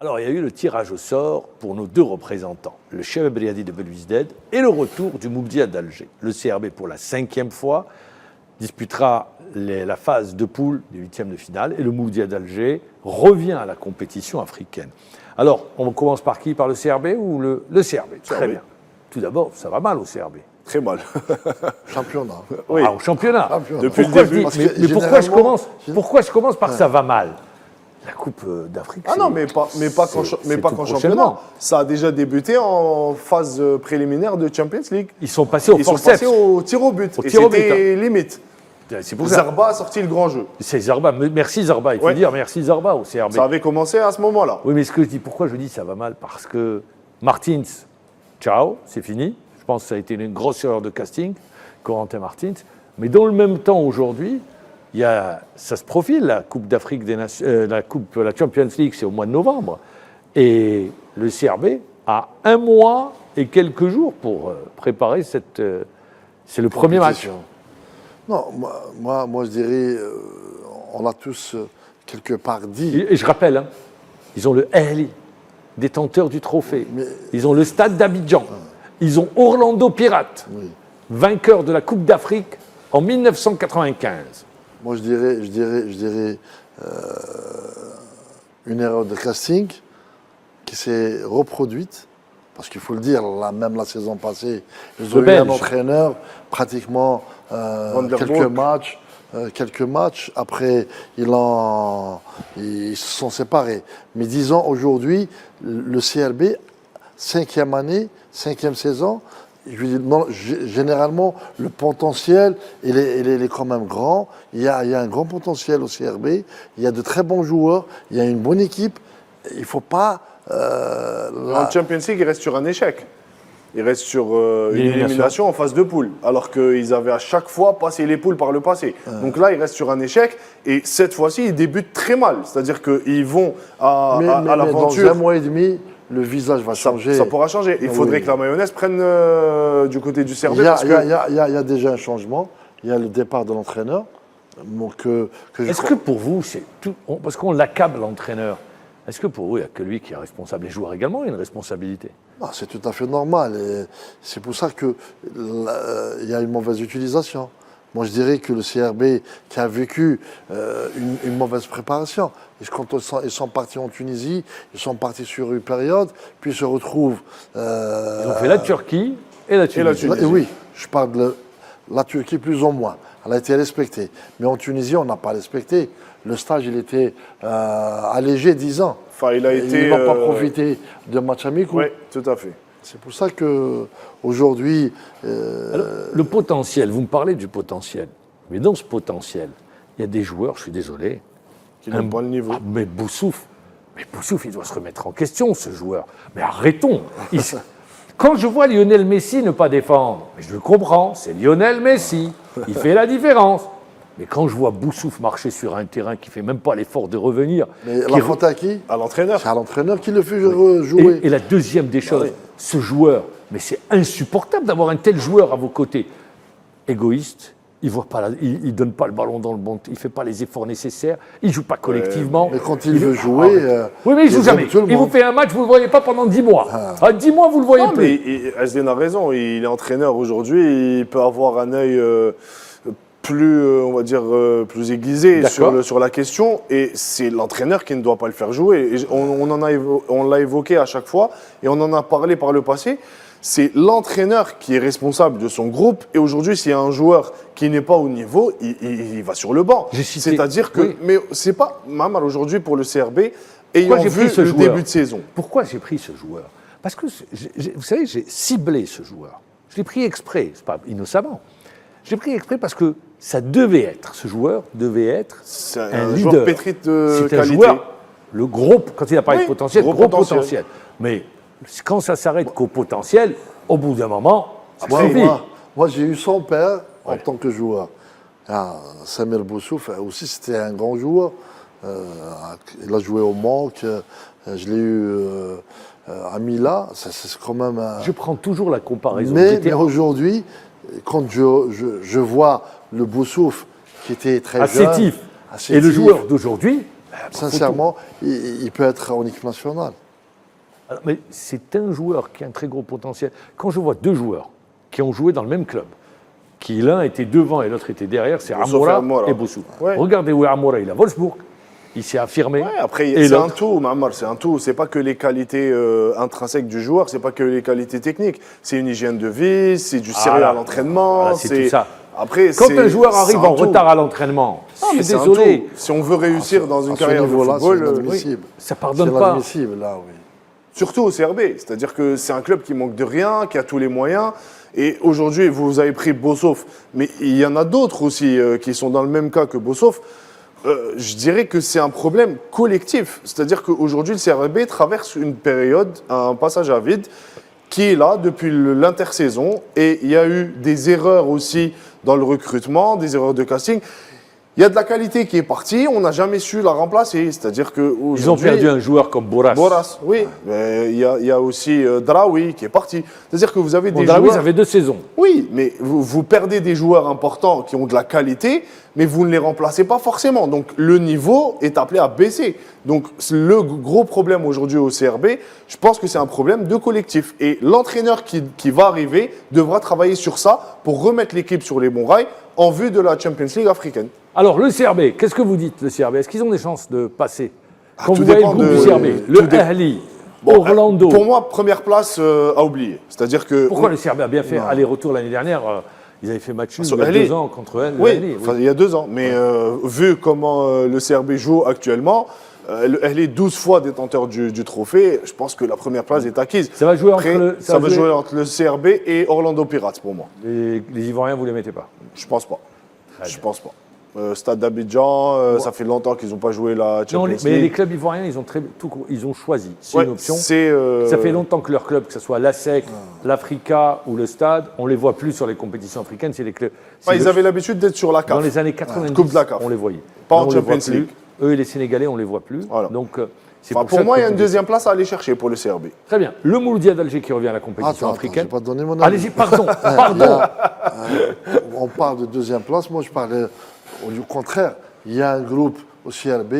Alors, il y a eu le tirage au sort pour nos deux représentants, le Cheb Briadi de Belouizdad et le retour du Moubdia d'Alger. Le CRB, pour la 5e fois, disputera la phase de poule des 8e de finale et le Moubdia d'Alger revient à la compétition africaine. Alors, on commence par qui? Par le CRB ou le CRB? Très bien. Tout d'abord, ça va mal au CRB. Très mal. Championnat. Oui. Ah, au championnat. Depuis Pourquoi le début. je dis- mais pourquoi je commence par ça va mal? La Coupe d'Afrique. Ah non, mais pas qu'en c'est pas tout qu'en prochainement. championnat. Ça a déjà débuté en phase préliminaire de Champions League. Ils sont passés au Ils sont forceps. passés au tir au but. Au Et tir au but, c'était limite. C'est pour ça. Zarba a sorti le grand jeu. C'est Zarba. Merci Zarba. Il faut Ouais. dire merci Zarba au CRB. Ça avait commencé à ce moment-là. Oui, mais pourquoi je dis ça va mal? Parce que Martins, ciao, c'est fini. Je pense que ça a été une grosse erreur de casting, Corentin Martins. Mais dans le même temps, aujourd'hui, ça se profile, la Coupe d'Afrique des Nations, la Champions League, c'est au mois de novembre. Et le CRB a 1 mois et quelques jours pour préparer cette. C'est le premier match. Non, moi je dirais, on a tous quelque part dit. Et je rappelle, hein, ils ont le Ahly, détenteur du trophée. Ils ont le Stade d'Abidjan. Ils ont Orlando Pirates, vainqueur de la Coupe d'Afrique en 1995. Moi je dirais une erreur de casting qui s'est reproduite. Parce qu'il faut le dire, même la saison passée, ils ont eu un entraîneur pratiquement quelques matchs. Après, ils se sont séparés. Mais disons, aujourd'hui, le CRB, 5e année, 5e saison, généralement, le potentiel, il est quand même grand. Il y a un grand potentiel au CRB. Il y a de très bons joueurs. Il y a une bonne équipe. Il ne faut pas... En Champions League, il reste sur un échec. Il reste sur une élimination en phase de poule, alors qu'ils avaient à chaque fois passé les poules par le passé. Donc là, il reste sur un échec, et cette fois-ci, ils débutent très mal. C'est-à-dire qu'ils vont à l'aventure. Dans 1 mois et demi, le visage va changer. Ça pourra changer. Il faudrait que la mayonnaise prenne du côté du CRB. Il y a déjà un changement. Il y a le départ de l'entraîneur. Est-ce que pour vous, c'est tout, parce qu'on l'accable l'entraîneur, est-ce que pour vous, il n'y a que lui qui est responsable? Les joueurs également ont une responsabilité? Non, c'est tout à fait normal. Et c'est pour ça qu'il y a une mauvaise utilisation. Moi, je dirais que le CRB qui a vécu une mauvaise préparation, et quand ils sont partis en Tunisie, ils sont partis sur une période, puis ils se retrouvent... Ils ont fait la Turquie et la Tunisie. Et oui, je parle de la Turquie plus ou moins. Elle a été respectée. Mais en Tunisie, on n'a pas respecté. Le stage, il était allégé 10 ans. Enfin, il a été. Ils n'ont pas profité de matchs amicaux. Oui, tout à fait. C'est pour ça qu'aujourd'hui. Le potentiel, vous me parlez du potentiel. Mais dans ce potentiel, il y a des joueurs, je suis désolé. Qui n'ont pas le niveau. Mais Boussouf, il doit se remettre en question, ce joueur. Mais arrêtons. Quand je vois Lionel Messi ne pas défendre, mais je le comprends, c'est Lionel Messi. Il fait la différence. Mais quand je vois Boussouf marcher sur un terrain qui ne fait même pas l'effort de revenir... Mais la faute à qui? À l'entraîneur. C'est à l'entraîneur qui le fait jouer. Et la deuxième des choses, ce joueur, mais c'est insupportable d'avoir un tel joueur à vos côtés. Égoïste, il ne donne pas le ballon dans le bon... Il ne fait pas les efforts nécessaires, il ne joue pas collectivement. Mais quand il veut jouer... oui, mais il ne joue jamais. Il vous fait un match, vous ne le voyez pas pendant 10 mois. 10 mois, vous ne le voyez plus. Mais Asden a raison, il est entraîneur aujourd'hui, il peut avoir un œil... plus, on va dire, plus aiguisé sur la question, et c'est l'entraîneur qui ne doit pas le faire jouer. Et on l'a évoqué à chaque fois, et on en a parlé par le passé. C'est l'entraîneur qui est responsable de son groupe, et aujourd'hui, s'il y a un joueur qui n'est pas au niveau, il va sur le banc. C'est-à-dire que, mais c'est pas mal aujourd'hui pour le CRB, ayant vu le début de saison. Pourquoi j'ai pris ce joueur? Parce que, vous savez, j'ai ciblé ce joueur. Je l'ai pris exprès, c'est pas innocemment. J'ai pris exprès parce que ça devait être, ce joueur devait être un leader. Joueur pétri de qualité. Un joueur, le gros, quand il a parlé de potentiel, gros potentiel. Mais quand ça s'arrête qu'au potentiel, au bout d'un moment, ça suffit. Moi, j'ai eu son père en tant que joueur. Samir Boussouf aussi, c'était un grand joueur. Il a joué au Manque, je l'ai eu à Mila, c'est quand même un... Je prends toujours la comparaison. Mais aujourd'hui, quand je vois le Boussouf qui était très jeune, et le joueur d'aujourd'hui, sincèrement, il peut être en équipe nationale. Alors, mais c'est un joueur qui a un très gros potentiel. Quand je vois deux joueurs qui ont joué dans le même club, qui l'un était devant et l'autre était derrière, c'est Amoura et Boussouf. Ouais. Regardez où est Amoura, il est à Wolfsburg. Il s'est affirmé. Ouais, après, c'est un tout, Mahamar, c'est un tout. C'est pas que les qualités intrinsèques du joueur, c'est pas que les qualités techniques. C'est une hygiène de vie, c'est du sérieux à l'entraînement. Voilà, c'est tout ça. Après, quand un joueur arrive en retard à l'entraînement, désolé. Si on veut réussir dans une carrière de football, ça pardonne pas. Inadmissible, là, oui. Surtout au CRB, c'est-à-dire que c'est un club qui manque de rien, qui a tous les moyens. Et aujourd'hui, vous avez pris Bossov, mais il y en a d'autres aussi qui sont dans le même cas que Bossov. Je dirais que c'est un problème collectif. C'est-à-dire qu'aujourd'hui, le CRB traverse une période, un passage à vide, qui est là depuis l'intersaison. Et il y a eu des erreurs aussi dans le recrutement, des erreurs de casting. Il y a de la qualité qui est partie, on n'a jamais su la remplacer. C'est-à-dire qu'aujourd'hui... Ils ont perdu un joueur comme Boras. Boras, oui. Mais il y a aussi Draoui qui est parti. C'est-à-dire que vous avez des Draoui, joueurs... ça fait 2 saisons. Oui, mais vous perdez des joueurs importants qui ont de la qualité, mais vous ne les remplacez pas forcément. Donc le niveau est appelé à baisser. Donc le gros problème aujourd'hui au CRB, je pense que c'est un problème de collectif. Et l'entraîneur qui va arriver devra travailler sur ça pour remettre l'équipe sur les bons rails en vue de la Champions League africaine. Alors, le CRB, qu'est-ce que vous dites, le CRB? Est-ce qu'ils ont des chances de passer? Quand vous voyez le groupe du CRB, le Ahly, Orlando... Pour moi, première place à oublier. C'est-à-dire que... Pourquoi le CRB a bien fait aller-retour l'année dernière? Ils avaient fait match nul il y a 2 ans contre le Ahly. Oui, il y a 2 ans. Mais vu comment le CRB joue actuellement, le Ahly 12 fois détenteur du trophée, je pense que la première place est acquise. Ça va jouer ça va jouer entre le CRB et Orlando Pirates pour moi. Les Ivoiriens, vous ne les mettez pas? Je pense pas. Je pense pas. Stade d'Abidjan, ça fait longtemps qu'ils n'ont pas joué la Champions League. Mais les clubs ivoiriens, ils ont choisi. C'est une option. Ça fait longtemps que leurs clubs, que ce soit l'ASEC, l'Africa ou le Stade, on ne les voit plus sur les compétitions africaines. C'est les clubs. Ils avaient l'habitude d'être sur la CAF. Dans les années 90, Coupe de la CAF. on les voyait. Pas en Champions League. Eux et les Sénégalais, on ne les voit plus. Voilà. Donc, pour moi, il y a une deuxième place à aller chercher pour le CRB. Très bien. Le Mouloudia d'Alger qui revient à la compétition africaine. Attends, je n'ai pas donné mon avis. Allez-y, pardon. On parle de deuxième place. Moi, je parlais au contraire. Il y a un groupe au CRB,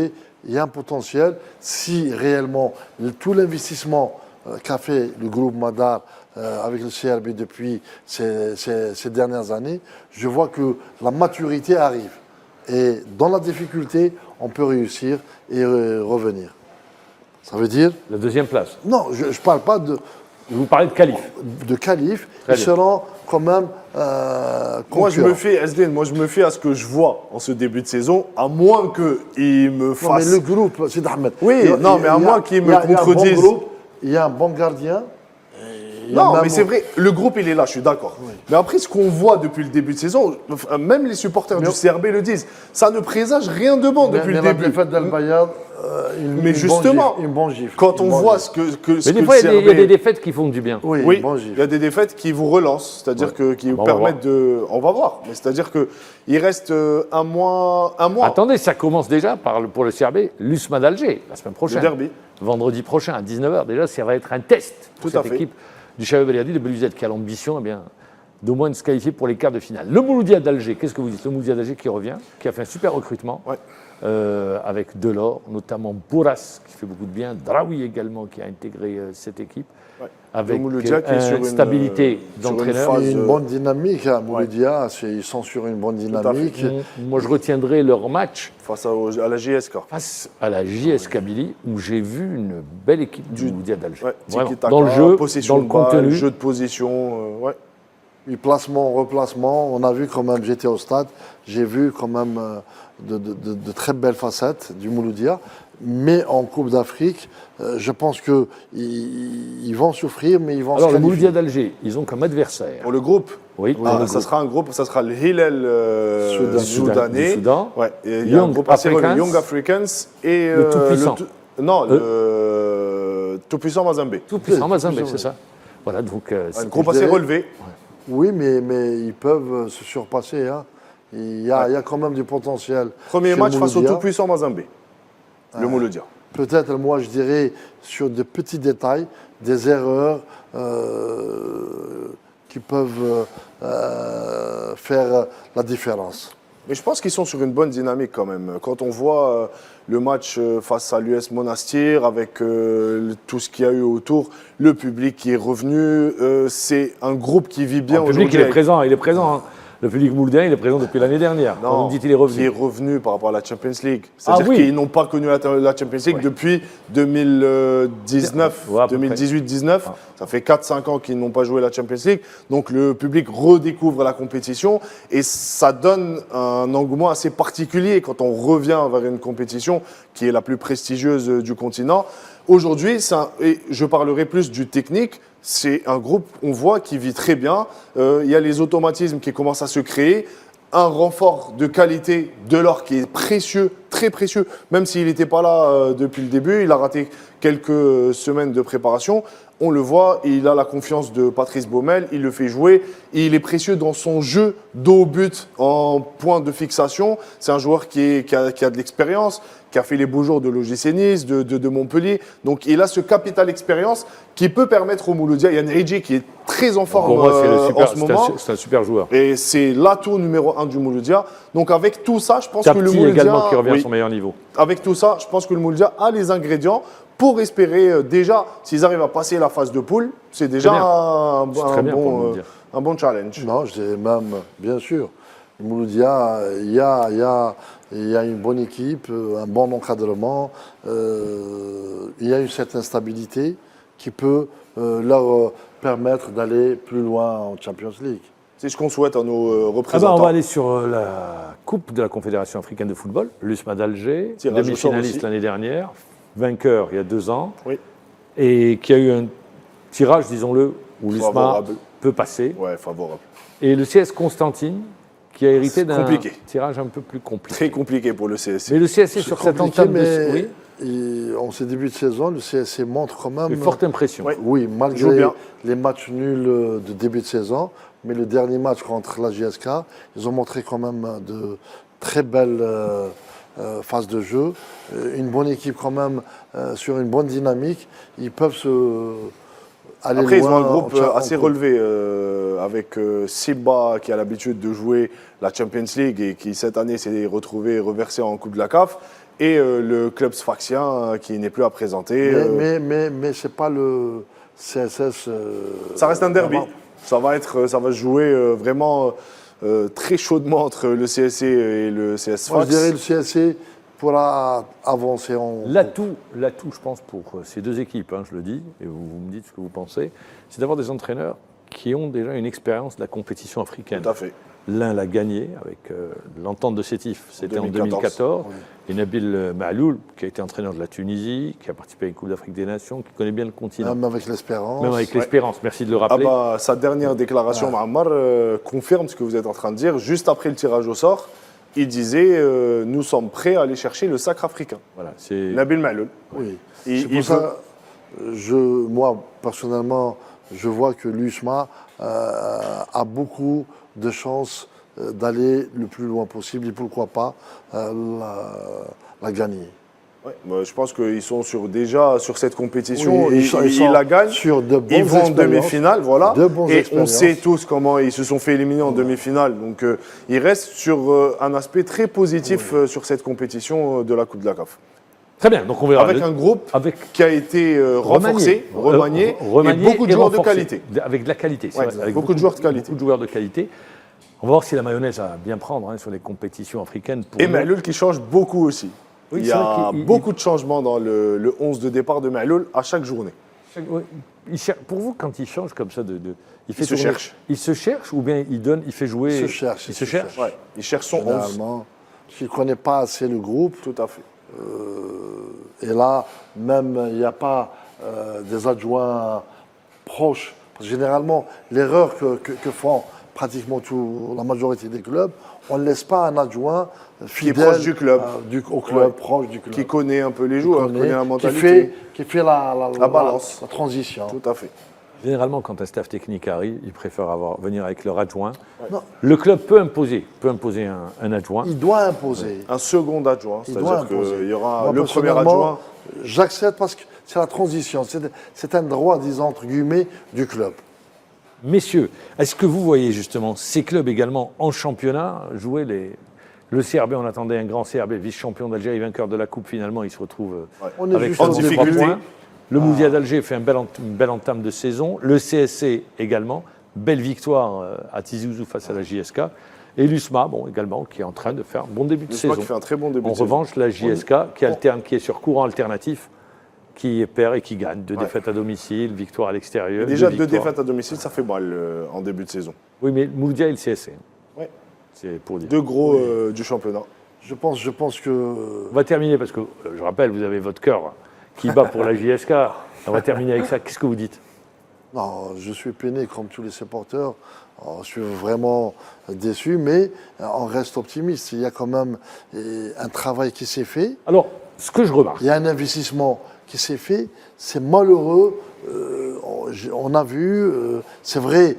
il y a un potentiel. Si réellement tout l'investissement qu'a fait le groupe Madar avec le CRB depuis ces dernières années, je vois que la maturité arrive. Et dans la difficulté, on peut réussir et revenir. Ça veut dire... La deuxième place. Non, je ne parle pas de... Vous parlez de qualif. De qualif. Ils seront quand même moi, je me fie à ce que je vois en ce début de saison, à moins qu'ils me fassent... Non, mais le groupe, c'est Ahmed. Oui, à moins qu'ils me contredisent. Il y a un bon gardien. Non, mais c'est vrai, le groupe, il est là, je suis d'accord. Oui. Mais après, ce qu'on voit depuis le début de saison, même les supporters du CRB le disent, ça ne présage rien de bon depuis le début. La défaite d'Al-Bayad, mais justement, une bonne gifle. Quand on voit ce que mais des fois, il y a des défaites qui font du bien. Oui, il y a des défaites qui vous relancent, c'est-à-dire qui vous permettent de... On va voir, mais c'est-à-dire qu'il reste un mois. Attendez, ça commence déjà pour le CRB, l'USMA d'Alger, la semaine prochaine. Le derby. Vendredi prochain, à 19h. Déjà, ça va être un test pour cette équipe du Chabab Eliadi de Belouizdad qui a l'ambition d'au moins de se qualifier pour les quarts de finale. Le Mouloudia d'Alger, qu'est-ce que vous dites? Le Mouloudia d'Alger qui revient, qui a fait un super recrutement, avec Delors, notamment Boras qui fait beaucoup de bien, Draoui également qui a intégré cette équipe, avec une stabilité d'entraîneur. Une bonne dynamique, hein, Mouloudia, ils sont sur une bonne dynamique. Moi, je retiendrai leur match face à la JSK. Face à la JS Kabylie, où j'ai vu une belle équipe du Mouloudia d'Alger. Dans le jeu, dans le contenu. Jeu de position, Oui, placement, replacement, on a vu quand même, j'étais au stade, j'ai vu quand même de très belles facettes du Mouloudia, mais en Coupe d'Afrique, je pense qu'ils vont souffrir, mais ils vont se qualifier. Alors, le Mouloudia d'Alger, ils ont comme adversaire... Pour le groupe, ça sera un groupe, ça sera le Hilal soudanais. Soudan. Ouais, il y a un groupe assez le Young Africans et le tout-puissant. Le tout-puissant Mazembe. Tout-puissant Mazembe, c'est ça. Voilà, donc... un groupe assez relevé. Oui, mais ils peuvent se surpasser. Hein. Il y a quand même du potentiel. Premier match face au tout-puissant Mazembe. le Mouloudia. Peut-être, moi, je dirais, sur de petits détails, des erreurs qui peuvent faire la différence. Mais je pense qu'ils sont sur une bonne dynamique quand même. Quand on voit le match face à l'US Monastir, avec tout ce qu'il y a eu autour, le public qui est revenu, c'est un groupe qui vit bien Le aujourd'hui. public, il est présent. Hein. Le public mouloudien, il est présent depuis l'année dernière. Non, Quand vous me dites qu'il est revenu. qui est revenu par rapport à la Champions League. C'est-à-dire oui. qu'ils n'ont pas connu la Champions League depuis 2019, Ouais, à peu près. 2018-19. Ça fait 4-5 ans qu'ils n'ont pas joué la Champions League. Donc le public redécouvre la compétition et ça donne un engouement assez particulier quand on revient vers une compétition qui est la plus prestigieuse du continent. Aujourd'hui, et je parlerai plus du technique, c'est un groupe, on voit, qui vit très bien. Il y a les automatismes qui commencent à se créer. Un renfort de qualité de l'or qui est précieux, très précieux, même s'il n'était pas là depuis le début. Il a raté quelques semaines de préparation. On le voit, il a la confiance de Patrice Baumel, il le fait jouer. Il est précieux dans son jeu dos au but en point de fixation. C'est un joueur qui a de l'expérience, qui a fait les beaux jours de l'OGC Nice, de Montpellier. Donc il a ce capital expérience qui peut permettre au Mouloudia. Il y a Neridji qui est très en forme Pour moi, en ce moment. c'est un super joueur. Et c'est l'atout numéro 1 du Mouloudia. Donc avec tout ça, je pense que le Tapti Mouloudia... également qui revient à oui, son meilleur niveau. avec tout ça, je pense que le Mouloudia a les ingrédients pour espérer déjà, s'ils arrivent à passer la phase de poule, c'est déjà bien. un C'est très bien pour le bon, Mouloudia. un bon challenge. Non, je dirais même, bien sûr, le Mouloudia, il y a une bonne équipe, un bon encadrement, il y a une certaine stabilité qui peut leur permettre d'aller plus loin en Champions League. C'est ce qu'on souhaite à nos Ah ben, représentants. on va aller sur la Coupe de la Confédération africaine de football, l'USMA d'Alger, Tirage au sort demi-finaliste aussi. l'année dernière, vainqueur il y a 2 ans, Oui, et qui a eu un tirage, disons-le, où l'USMA Favorable. peut passer. ouais, favorable. Et le CS Constantine, qui a hérité C'est d'un compliqué. tirage un peu plus compliqué. Très compliqué pour le CSC. Mais le CSC, C'est sur cette compliqué, entame mais oui, en ces débuts de saison, le CSC montre quand même... une forte impression. Oui. Oui, Joue malgré bien. les matchs nuls de début de saison, mais le dernier match contre la JSK, ils ont montré quand même de très belles phases de jeu, une bonne équipe quand même sur une bonne dynamique. Ils peuvent aller Après, ils loin ont un groupe en assez coupe. relevé avec Simba qui a l'habitude de jouer la Champions League et qui cette année s'est retrouvé reversé en Coupe de la CAF. Et le club sfaxien qui n'est plus à présenter. Mais ce n'est pas le CSS. Ça reste un derby. vraiment. Ça va se jouer vraiment très chaudement entre le CSC et le CS Moi, je Sfax. dirais le CSC pourra avancer en. L'atout, je pense, pour ces deux équipes, hein, je le dis, et vous me dites ce que vous pensez, c'est d'avoir des entraîneurs qui ont déjà une expérience de la compétition africaine. Tout à fait. L'un l'a gagné avec l'entente de Sétif, c'était en 2014. 2014. Et Nabil Mahloul, qui a été entraîneur de la Tunisie, qui a participé à une Coupe d'Afrique des Nations, qui connaît bien le continent. Même avec l'espérance. Même avec l'espérance, merci de le Ah rappeler. bah, sa dernière déclaration, Mahammar, confirme ce que vous êtes en train de dire. Juste après le tirage au sort, il disait nous sommes prêts à aller chercher le sacre africain. Voilà, c'est... Nabil Mahloul. Oui. Il- C'est il pour ça, moi, personnellement, je vois que l'USMA a beaucoup de chances d'aller le plus loin possible et pourquoi pas la gagner. Ouais, bah, je pense qu'ils sont déjà sur cette compétition. Oui, Ils la gagnent. sur de bonnes Ils vont en expériences. demi-finale, voilà. De bonnes Et on expériences. sait tous comment ils se sont fait éliminer en demi-finale. Donc ils restent sur un aspect très positif sur cette compétition de la Coupe de la CAF. Très bien, donc on verra. Avec un groupe avec qui a été renforcé, remanié, et beaucoup de joueurs de renforcé. qualité. Avec de la qualité, c'est Ouais, vrai, avec beaucoup de joueurs de qualité. Beaucoup de joueurs de qualité. On va voir si la mayonnaise va bien prendre sur les compétitions africaines. Pour Et nous. Mahloul qui change beaucoup aussi. Oui, il y c'est a vrai qu'il- beaucoup de changements dans le 11 de départ de Mahloul à chaque journée. Ouais, pour vous, quand il change comme ça, il fait se tourner- cherche. Il se cherche ou bien il fait jouer. Il se cherche. Il se cherche. Ouais, il cherche son 11. Généralement, s'il ne connaît pas assez le groupe, Tout à fait. et là, même il n'y a pas des adjoints proches. Parce que généralement, l'erreur que font pratiquement la majorité des clubs, on ne laisse pas un adjoint fidèle proche du club. au club, Ouais. proche du club. Qui connaît un peu les joueurs, qui connaît la qui mentalité. fait la balance. la transition. Tout à fait. Généralement, quand un staff technique arrive, ils préfèrent venir avec leur adjoint. Non. Le club peut imposer un adjoint. Il doit imposer. Un second adjoint, Il doit c'est-à-dire imposer. qu'il y aura Moi, le premier personnellement, adjoint. J'accepte parce que c'est la transition. C'est un droit, disons, entre guillemets, du club. Messieurs, est-ce que vous voyez justement ces clubs également en championnat jouer le CRB? On attendait un grand CRB, vice-champion d'Algérie, vainqueur de la Coupe. Finalement, il se retrouve On est avec juste en 63 difficulté. points. Le Moudia d'Alger fait une belle entame de saison. Le CSC également. Belle victoire à Tizi Ouzou face à la JSK. Et l'USMA, bon, également, qui est en train de faire un bon début de L'USMA saison. qui fait un très bon début En de saison. revanche, la JSK, qui alterne, qui est sur courant alternatif, qui perd et qui gagne. 2 défaites à domicile, victoire à l'extérieur. Déjà, 2 victoires. défaites à domicile, ça fait mal en début de saison. Oui, mais le Moudia et le CSC. Ouais. C'est pour dire. 2 gros du championnat. Je pense que... On va terminer parce que, je rappelle, vous avez votre cœur qui bat pour la JSK. On va terminer avec ça. Qu'est-ce que vous dites? Non, je suis peiné comme tous les supporters. Je suis vraiment déçu, mais on reste optimiste. Il y a quand même un travail qui s'est fait. Alors, ce que je remarque, Il y a un investissement qui s'est fait. C'est malheureux. On a vu, c'est vrai,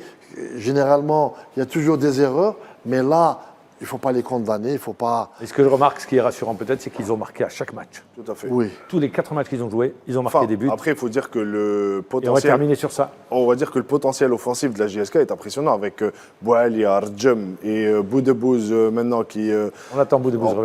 généralement, il y a toujours des erreurs, mais là, il ne faut pas les condamner. Il ne faut pas. et ce que je remarque, ce qui est rassurant peut-être, c'est qu'ils ont marqué à chaque match. Tout à fait. Oui. Tous les 4 matchs qu'ils ont joués, ils ont marqué Enfin, des buts. après, il faut dire que Et le on va potentiel, terminer sur ça. on va dire que le potentiel offensif de la JSK est impressionnant avec Bouali, Arjem et Boudebouz maintenant qui. On attend Boudebouz de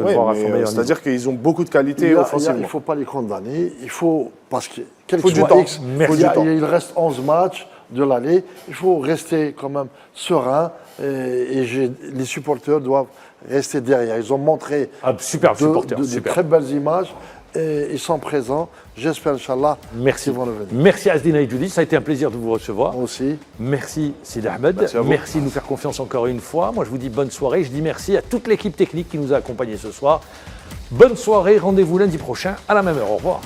le Ouais, voir à mais, son meilleur niveau. c'est-à-dire qu'ils ont beaucoup de qualités Il offensivement. ne faut pas les condamner. Il faut, parce que quel Faut que du soit temps. X, Merci. il reste 11 matchs de l'année. Il faut rester quand même serein les supporters doivent rester derrière. Ils ont montré Ah, super supporter, de super. très belles images et ils sont présents. J'espère, Inch'Allah, Merci. qu'ils vont le venir. Merci Asdina Idjoudi, ça a été un plaisir de vous recevoir. Moi aussi. Merci Sid Ahmed, Merci à vous. merci de nous faire confiance encore une fois. Moi je vous dis bonne soirée, je dis merci à toute l'équipe technique qui nous a accompagnés ce soir. Bonne soirée, rendez-vous lundi prochain à la même heure, au revoir.